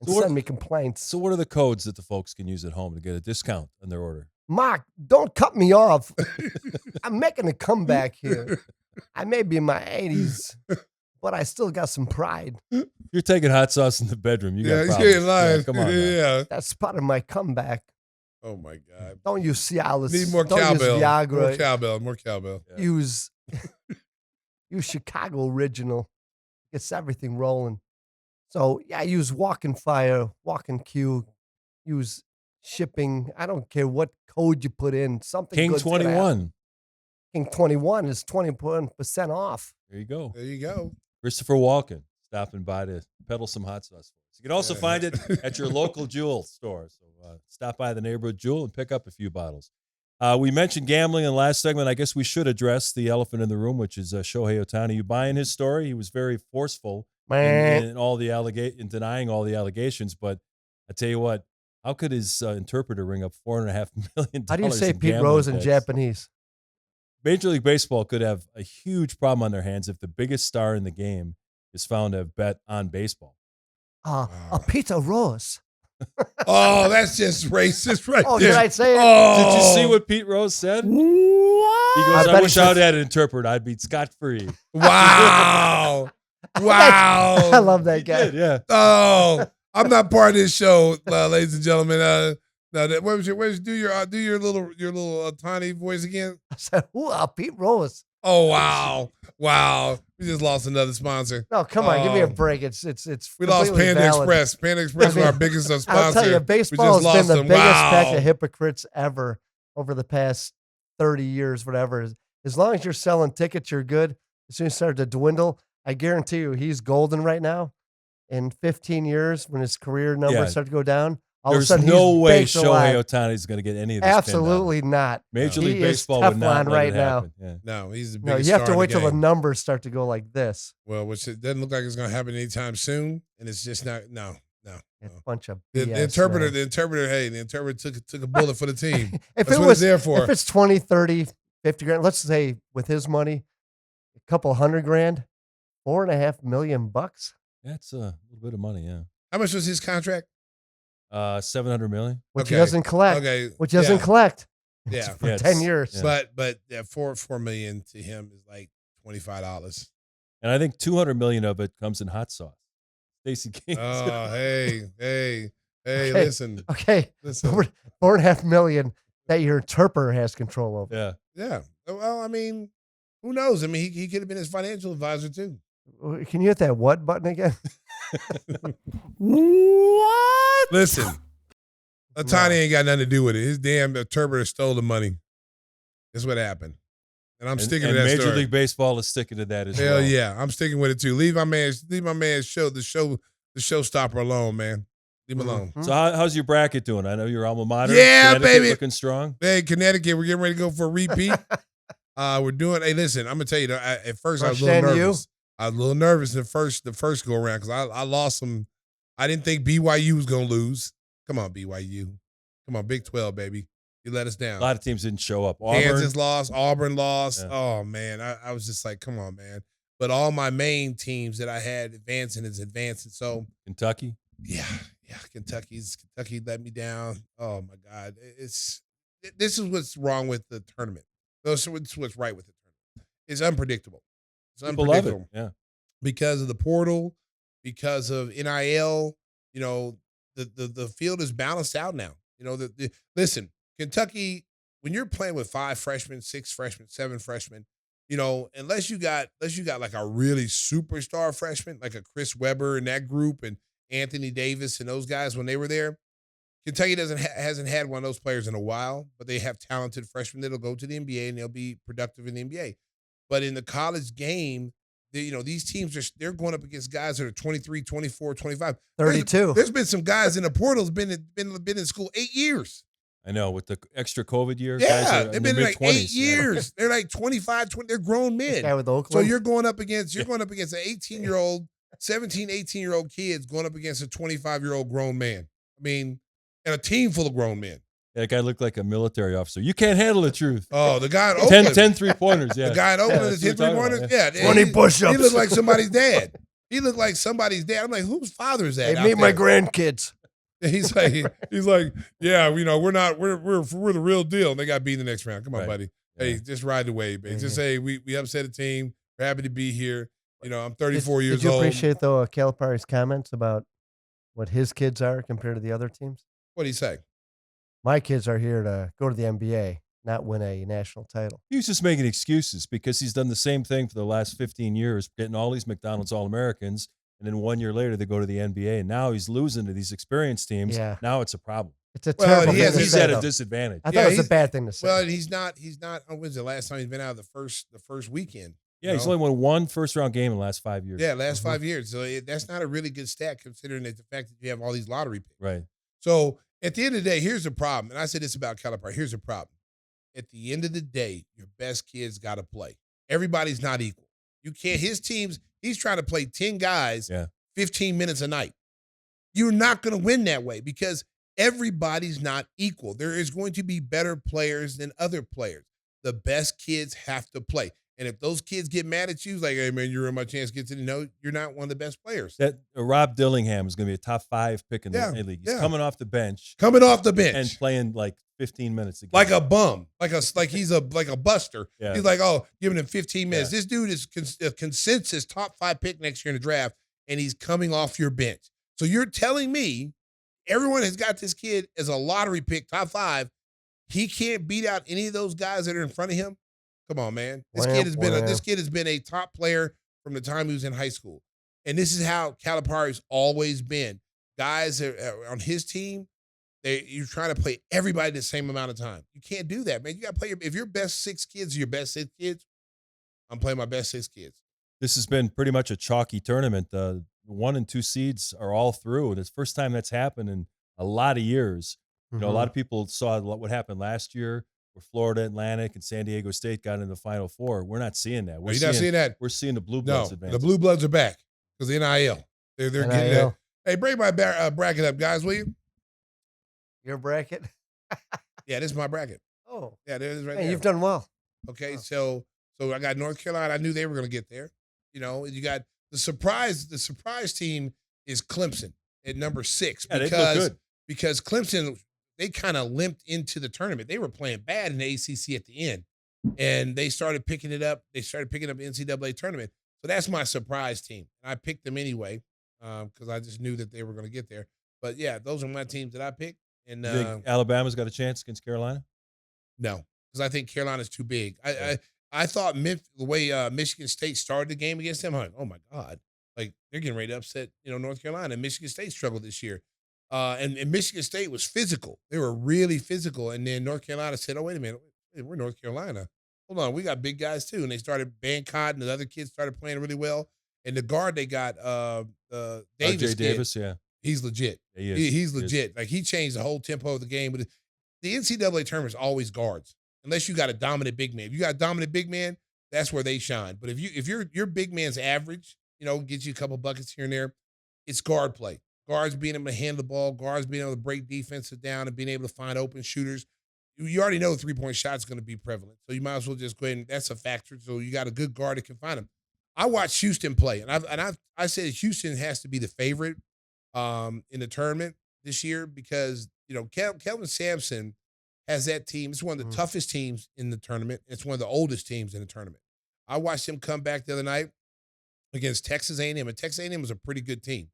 and So what- send me complaints. So what are the codes that the folks can use at home to get a discount on their order? Mark, don't cut me off. I'm making a comeback here. I may be in my 80s, but I still got some pride. You're taking hot sauce in the bedroom. You got Yeah, problems. you're lying. Yeah, come on. now. Yeah. That's part of my comeback. Oh my God. Don't use Cialis. Need more Don't cowbell. use Viagra. More cowbell. More cowbell. Yeah. Use Chicago Original. Gets everything rolling. So yeah, use Walk-in Fire, Walk-in Q. Use shipping. I don't care what code you put in. Something King good's gonna happen. 21. King 21 is 21% off. There you go. There you go. Christopher Walken stopping by to peddle some hot sauce for us. You can also Yeah. find it at your local Jewel store. So stop by the neighborhood Jewel and pick up a few bottles. We mentioned gambling in the last segment. I guess we should address the elephant in the room, which is Shohei Ohtani. You buying his story? He was very forceful in all the in denying all the allegations. But I tell you what, how could his interpreter ring up $4.5 million? How do you say in Pete gambling Rose in bets? Japanese? Major League Baseball could have a huge problem on their hands if the biggest star in the game is found to have bet on baseball. A Peter Rose. Oh, that's just racist right Oh, there. did I say it? Oh. Did you see what Pete Rose said? He I goes, bet I he wish I said- would have had an interpreter. I'd be scot-free. Wow. Wow. I love that He guy. did, yeah. Oh, I'm not part of this show, ladies and gentlemen. Now, where's do your little Ohtani voice again? I said, ooh, Pete Rose. Oh wow! We just lost another sponsor. No, come on, give me a Oh. break. It's We lost completely Panda valid. Express. Panda Express was our biggest sponsor. I'll tell you, We baseball just has been lost the them. biggest Wow. pack of hypocrites ever over the past 30 years, whatever. As long as you're selling tickets, you're good. As soon as you start to dwindle, I guarantee you he's golden right now. In 15 years, when his career numbers Yeah. start to go down, all There's of a sudden no he's way baked Shohei alive. Ohtani is going to get any of this. pinned down. Absolutely not. Major He League is Baseball would not Teflon let right it now. happen. Yeah. No, he's the No, biggest. you have to star in wait till the game. numbers start to go like this. Well, which it doesn't look like it's going to happen anytime soon, and it's just not. No. It's a bunch of The BS, interpreter, man. the interpreter took a bullet for the team. If That's it what was it's there for. If it's 20, 30, 50 grand, let's say with his money, a couple $100 grand, $4.5 million. That's a little bit of money, yeah. How much was his contract? $700 million. Which he Okay. doesn't collect. Okay, Which he doesn't yeah. collect. Yeah. For Yeah, 10 it's- years. yeah. But yeah, $4 million to him is like $25. And I think $200 million of it comes in hot sauce. Stacey King. Oh, hey, Okay. listen. Okay. Listen. $4.5 million that your interpreter has control over. Yeah. Yeah. Well, I mean, who knows? I mean, he could have been his financial advisor too. Can you hit that what button again? Listen. Othani ain't got nothing to do with it. His damn interpreter stole the money. That's what happened. And I'm sticking to that Major story. League Baseball is sticking to that as well. Hell yeah, I'm sticking with it too. Leave my man the showstopper alone, man. Leave him alone. So how's your bracket doing? I know your alma mater. Yeah, Connecticut baby. looking strong. Hey, Connecticut, we're getting ready to go for a repeat. We're doing. Hey, listen, I'm gonna tell you. At first, I was a little nervous. I was a little nervous in the first go around because I lost some. I didn't think BYU was gonna lose. Come on, BYU. Come on, Big 12, baby. You let us down. A lot of teams didn't show up. Kansas lost. Auburn lost. Yeah. Oh man, I was just like, come on, man. But all my main teams that I had advancing is advancing. So Kentucky. Yeah. Kentucky let me down. Oh my God, this is what's wrong with the tournament. This is what's right with the tournament. It's unpredictable. People love it. Yeah, because of the portal, because of NIL. You know, the field is balanced out now. You know, listen, Kentucky, when you're playing with 5 freshmen, 6 freshmen, 7 freshmen, you know, unless you got like a really superstar freshman, like a Chris Webber in that group and Anthony Davis and those guys when they were there, Kentucky hasn't had one of those players in a while, but they have talented freshmen that'll go to the NBA and they'll be productive in the NBA. But in the college game, these teams they're going up against guys that are 23, 24, 25. 32. There's been some guys in the portals been in school 8 years. I know, with the extra COVID years. Yeah, guys are they've been like 8 years. Yeah. They're like 25, 20. They're grown men. Guy with Oakland. So you're going up against an 18-year-old, 17, 18-year-old kids going up against a 25-year-old grown man. I mean, and a team full of grown men. That guy looked like a military officer. You can't handle the truth. Oh, the guy in Oakland. 10 3-pointers, yeah. The guy in Oakland is 10 that's what we're 3-pointers? talking Yeah. 20 push-ups. He looked like somebody's dad. I'm like, whose father is that? Hey, meet my grandkids. He's like, yeah, we're the real deal. And they got beat in the next round. Come on, buddy. Yeah. Hey, just ride the wave, baby. Mm-hmm. Just say we upset a team. We're happy to be here. I'm 34 years old. Did you appreciate though Calipari's comments about what his kids are compared to the other teams? What did he say? My kids are here to go to the NBA, not win a national title. He was just making excuses because he's done the same thing for the last 15 years, getting all these McDonald's All-Americans, and then 1 year later they go to the NBA, and now he's losing to these experienced teams. Yeah. Now it's a problem. It's a terrible thing to He's say, at a though. disadvantage. I thought it was a bad thing to say. Well, he's not. When's the last time he's been out of the first weekend? Yeah, he's only won 1 first-round game in the last 5 years. Yeah, last 5 years. So that's not a really good stat considering the fact that you have all these lottery picks. Right. So at the end of the day, here's the problem. And I said this about Calipari. Here's the problem. At the end of the day, your best kids got to play. Everybody's not equal. You can't. His teams, he's trying to play 10 guys 15 minutes a night. You're not going to win that way because everybody's not equal. There is going to be better players than other players. The best kids have to play. And if those kids get mad at you, it's like, hey, man, you're in my chance to get to the no, you're not one of the best players. That Rob Dillingham is going to be a top 5 pick in the league. He's coming off the bench. And playing like 15 minutes a game. Like a bum. Like he's a buster. Yeah. He's like, oh, giving him 15 minutes. This dude is a consensus top 5 pick next year in the draft, and he's coming off your bench. So you're telling me everyone has got this kid as a lottery pick, top 5. He can't beat out any of those guys that are in front of him? Come on, man. This kid has been a top player from the time he was in high school. And this is how Calipari's always been. Guys are on his team, you're trying to play everybody the same amount of time. You can't do that, man. You got to play if your best 6 kids are your best 6 kids, I'm playing my best 6 kids. This has been pretty much a chalky tournament. 1 and 2 seeds are all through. And it's the first time that's happened in a lot of years. You know, a lot of people saw what happened last year where Florida Atlantic and San Diego State got in the Final Four. We're not seeing that. You're not seeing that? We're seeing the Blue Bloods advance. The Blue Bloods are back because the NIL. They're getting that. Hey, bring my bracket up, guys, will you? Your bracket? Yeah, this is my bracket. Oh. Yeah, there it is right there. You've done well. Okay, so I got North Carolina. I knew they were going to get there. You got the surprise team is Clemson at number 6 because Clemson, they kind of limped into the tournament. They were playing bad in the ACC at the end, and they started picking it up. They started picking up the NCAA tournament. So that's my surprise team. I picked them anyway because I just knew that they were going to get there. But, yeah, those are my teams that I picked. And you think Alabama's got a chance against Carolina? No, because I think Carolina's too big. I thought the way Michigan State started the game against them, I'm like, oh, my God. Like, they're getting ready to upset, North Carolina. And Michigan State struggled this year. And Michigan State was physical. They were really physical. And then North Carolina said, oh, wait a minute. We're North Carolina. Hold on. We got big guys, too. And they started Bancott, and the other kids started playing really well. And the guard they got, Davis. Davis, yeah. He's legit. Yeah, he is. He's legit. Like, he changed the whole tempo of the game. But the NCAA tournament is always guards, unless you got a dominant big man. If you got a dominant big man, that's where they shine. But if your big man's average, gets you a couple buckets here and there, it's guard play. Guards being able to handle the ball, guards being able to break defenses down and being able to find open shooters. You already know the three-point shot is going to be prevalent. So you might as well just go ahead and that's a factor. So you got a good guard that can find them. I watched Houston play, and I said Houston has to be the favorite in the tournament this year because, Kelvin Sampson has that team. It's one of the toughest teams in the tournament. It's one of the oldest teams in the tournament. I watched him come back the other night against Texas A&M, and Texas A&M was a pretty good team.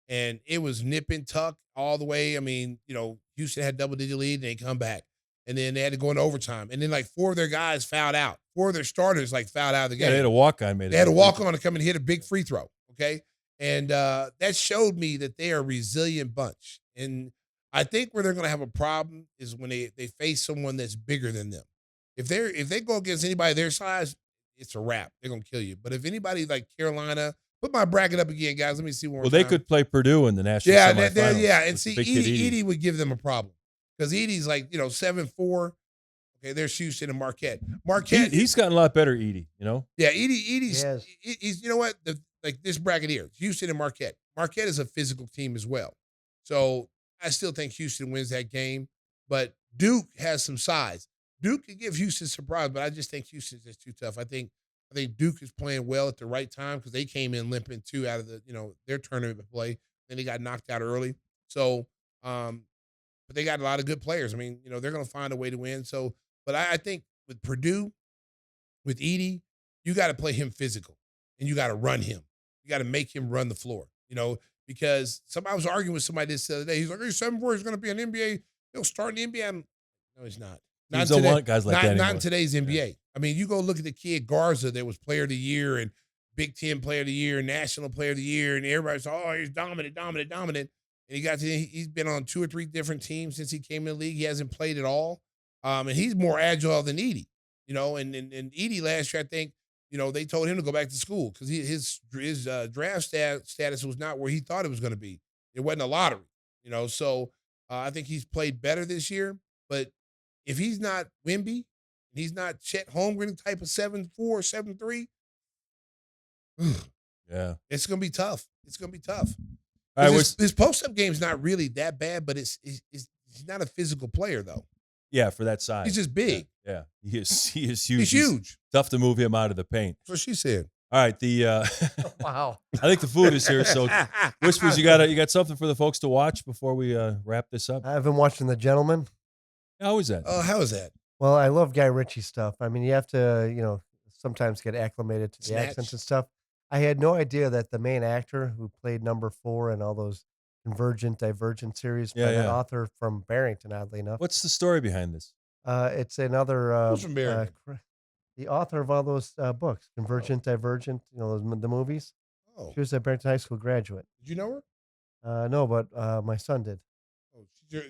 And it was nip and tuck all the way. I mean, Houston had double-digit lead, and they come back. And then they had to go into overtime. And then, 4 of their guys fouled out. 4 of their starters, fouled out of the game. Yeah, they had a walk-on. They had a walk-on to come and hit a big free throw, okay? And that showed me that they are a resilient bunch. And I think where they're going to have a problem is when they face someone that's bigger than them. If they go against anybody their size, it's a wrap. They're going to kill you. But if anybody like Carolina – put my bracket up again, guys. Let me see one more time. They could play Purdue in the national semifinals. Yeah. And see, Edey would give them a problem because Edey's 7'4". Okay, there's Houston and Marquette. He's gotten a lot better, Edey, Yeah, Edey's he's you know what? This bracket here, Houston and Marquette. Marquette is a physical team as well. So I still think Houston wins that game, but Duke has some size. Duke could give Houston a surprise, but I just think Houston's just too tough. I think Duke is playing well at the right time because they came in limping too out of their tournament play. Then they got knocked out early. So, but they got a lot of good players. I mean, they're going to find a way to win. So, but I think with Purdue, with Edey, you got to play him physical and you got to run him. You got to make him run the floor, because I was arguing with somebody this the other day. He's like, 7'4" is going to be an NBA. He'll start in the NBA. No, he's not. Teams don't want guys like that not in today's NBA. Yeah. I mean, you go look at the kid Garza that was player of the year and Big Ten player of the year, national player of the year, and everybody's he's dominant. And he's been on 2 or 3 different teams since he came in the league. He hasn't played at all. And he's more agile than Edey, and Edey last year, I think, they told him to go back to school because his draft status was not where he thought it was going to be. It wasn't a lottery, So I think he's played better this year, but if he's not Wemby, he's not Chet Holmgren type of 7'4", 7'3", yeah, it's gonna be tough. It's gonna be tough. All right, his post-up game's not really that bad, but he's not a physical player though. Yeah, for that size, he's just big. Yeah. He is huge. He's huge. Tough to move him out of the paint. That's what she said. All right, Wow. I think the food is here. So, Whispers, you got something for the folks to watch before we wrap this up? I've been watching The Gentleman. How is that? Oh, how is that? Well, I love Guy Ritchie stuff. I mean, you have to, sometimes get acclimated to the accents and stuff. I had no idea that the main actor who played number 4 in all those Convergent, Divergent series, an author from Barrington, oddly enough. What's the story behind this? It's another Who's from Barrington? the author of all those books, Convergent, Divergent, the movies. Oh, She was a Barrington High School graduate. did you know her? No, but my son did. Oh,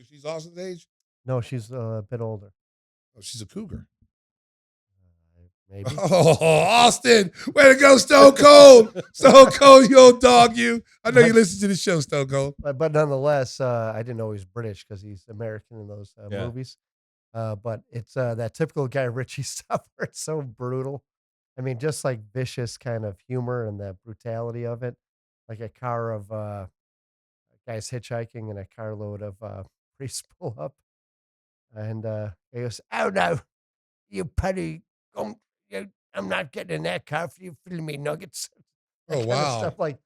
she's Austin's age. No, she's a bit older. Oh, she's a cougar. Maybe. Oh, Austin, way to go, Stone Cold. Stone Cold, you old dog, you. I know you listen to the show, Stone Cold. But nonetheless, I didn't know he was British because he's American in those movies. But it's that typical Guy Ritchie stuff where it's so brutal. I mean, just like vicious kind of humor and the brutality of it. Like a car of guys hitchhiking and a carload of priests pull up. And he goes, "Oh no, you petty, I'm not getting in that car for you filling me nuggets." That Oh, kind of wow. stuff like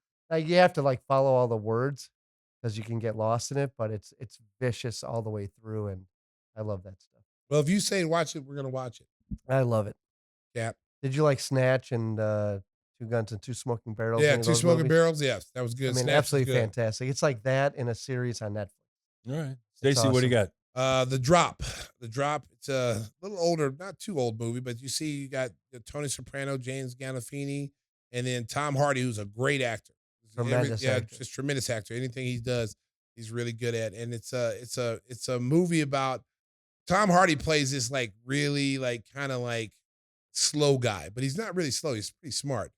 you have to follow all the words because you can get lost in it, but it's vicious all the way through, and I love that stuff. Well, if you say watch it, we're going to watch it. I love it. Cap. Did you like Snatch and 2 Guns and 2 Smoking Barrels? Yeah, any of 2 those Smoking movies? Barrels. Yes, that was good. I mean, Snatch was absolutely good. fantastic. It's like that in a series on Netflix. All right. Stacey, what do you got? The Drop. It's a little older, not too old movie, but you got Tony Soprano, James Gandolfini, and then Tom Hardy, who's a great actor. Tremendous actor. Just tremendous actor. Anything he does. He's really good at, and it's a movie about Tom Hardy plays this like really like kind of like slow guy, but he's not really slow. He's pretty smart.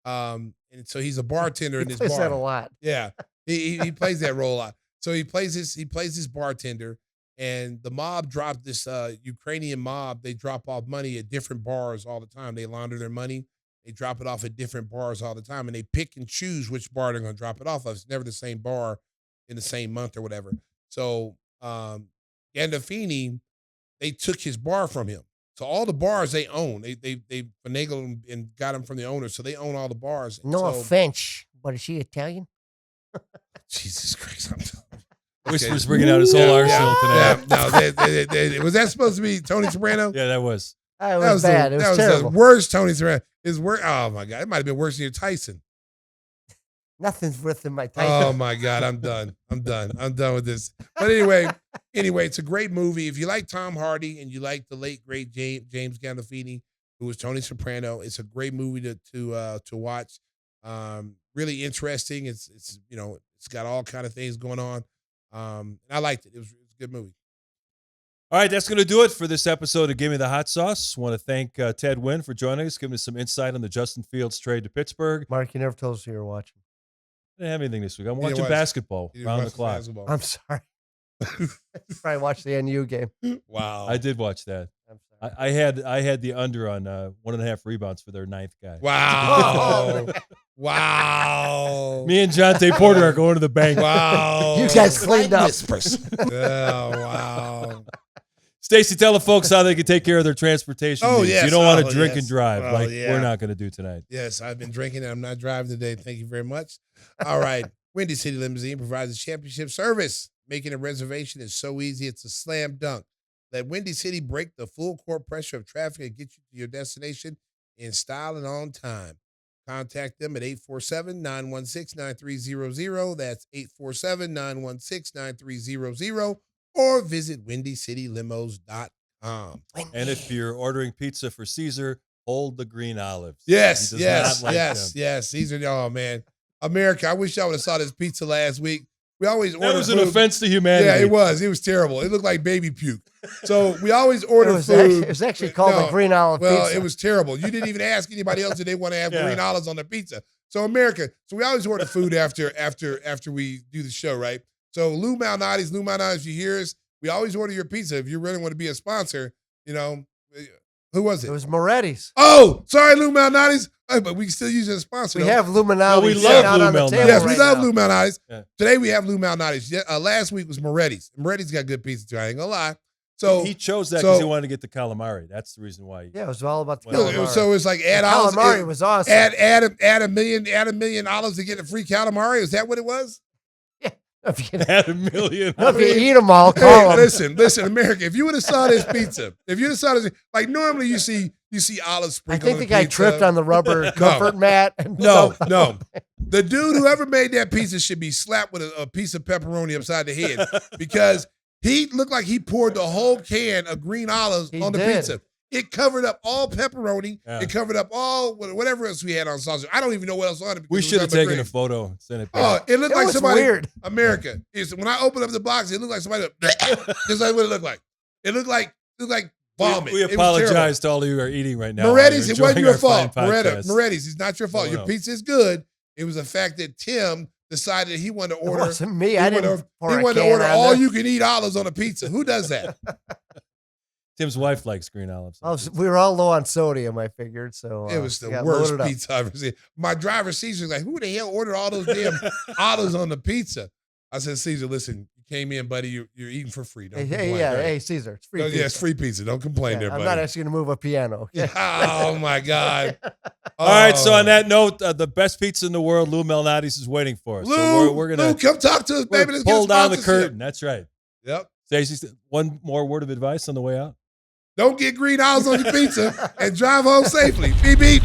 And so he's a bartender in this bar. He plays that a lot. Yeah, he plays that role a lot. So he plays this bartender, and the mob dropped this Ukrainian mob. They drop off money at different bars all the time. They launder their money. They drop it off at different bars all the time, and they pick and choose which bar they're going to drop it off of. It's never the same bar in the same month or whatever. So Gandolfini, they took his bar from him. So all the bars they own, they finagled them and got them from the owner. So they own all the bars. No offense, but is she Italian? Jesus Christ! Whispers bringing out his whole arsenal today. Yeah, no, was that supposed to be Tony Soprano? Yeah, that was. It was bad. It was terrible. The worst Tony Soprano. Oh my God! It might have been worse than your Tyson. Nothing's worse than my Tyson. Oh my God! I'm done. I'm done with this. But anyway, it's a great movie. If you like Tom Hardy and you like the late great James Gandolfini, who was Tony Soprano, it's a great movie to watch. Really interesting. It's got all kind of things going on. I liked it. It was a good movie. All right, that's going to do it for this episode of Gimme the Hot Sauce. Want to thank Ted Nguyen for joining us, giving us some insight on the Justin Fields trade to Pittsburgh. Mark, you never told us you were watching. I didn't have anything this week. I'm watching basketball around the clock. Basketball. I'm sorry. You probably watched the NU game. Wow. I did watch that. I'm sorry. I had the under on 1.5 rebounds for their 9th guy. Wow. Wow. Me and Jontay Porter are going to the bank. Wow. You guys cleaned up. Oh, wow. Stacey, tell the folks how they can take care of their transportation needs. Yes. You don't want to drink and drive Oh, like yeah. we're not going to do tonight. Yes, I've been drinking and I'm not driving today. Thank you very much. All right. Windy City Limousine provides a championship service. Making a reservation is so easy, it's a slam dunk. Let Windy City break the full court pressure of traffic and get you to your destination in style and on time. Contact them at 847-916-9300. That's 847-916-9300. Or visit WindyCityLimos.com. And if you're ordering pizza for Caesar, hold the green olives. Yes, He does not like them. yes. These are, oh, man. America, I wish y'all would have saw this pizza last week. We always order That was food. an offense to humanity. Yeah, it was. It was terrible. It looked like baby puke. So we always order food. It was actually called the green olive Well, pizza. it was terrible. You didn't even ask anybody else if they want to have green olives on their pizza. So America, so we always order food after we do the show, right? So Lou Malnati's, if you hear us, we always order your pizza. If you really want to be a sponsor, who was it? It was Moretti's. Oh, sorry, Lou Malnati's. But we can still use it as a sponsor. We though. have Lou Malnati's. we sitting love out Lou on the Malnati's. table Yes, we right love now. Lou Malnati's. Yeah. Today we have Lou Malnati's. Last week was Moretti's. Moretti's got good pizza too. I ain't gonna lie. So he chose that because he wanted to get the calamari. That's the reason why. Yeah, it was all about the Well, calamari. So it's like add The olives. calamari was awesome. Add $1 million olives to get a free calamari. Is that what it was? If you, Had $1 million. if you eat them all, Hey, call them. listen, America. If you would have saw this pizza, like normally you see olives I sprinkled. think on the guy pizza. tripped on the rubber comfort mat. And No. The dude whoever made that pizza should be slapped with a piece of pepperoni upside the head because he looked like he poured the whole can of green olives He on the did. pizza. It covered up all pepperoni. Yeah. It covered up all whatever else we had on sausage. I don't even know what else on it. We because it should was have nothing but taken a green. photo and sent it Oh, back. it looked It like was somebody. weird. America. When I opened up the box, it looked like somebody. Just like what it looked like. It looked like vomit. We It was apologize to all of you who are eating right now. Moretti's, it You're wasn't enjoying your our fault. fine podcast. Moretti's, it's not your fault. No, Your no. pizza is good. It was the fact that Tim decided he wanted to It order. wasn't me. He I wanted didn't to- pour he a wanted to can order on all there. you can eat olives on a pizza. Who does that? Tim's wife likes green olives. We were all low on sodium, I figured. So It was the we got worst loaded up. pizza I've ever seen. My driver Caesar was like, "Who the hell ordered all those damn olives on the pizza?" I said, "Caesar, listen, you came in, buddy. You're eating for free. Don't complain." Hey, Caesar, it's free. No, pizza. yeah, it's free pizza. Don't complain there, I'm buddy. not asking you to move a piano. Okay? Oh my God! All right, so Oh. on that note, the best pizza in the world, Lou Malnati's, is waiting for us. Lou, So we're going Lou, to come talk to us, baby. Let's pull get a down the sponsorship. curtain. That's right. Yep. Stacey, one more word of advice on the way out? Don't get green olives on your pizza and drive home safely. Beep, beep.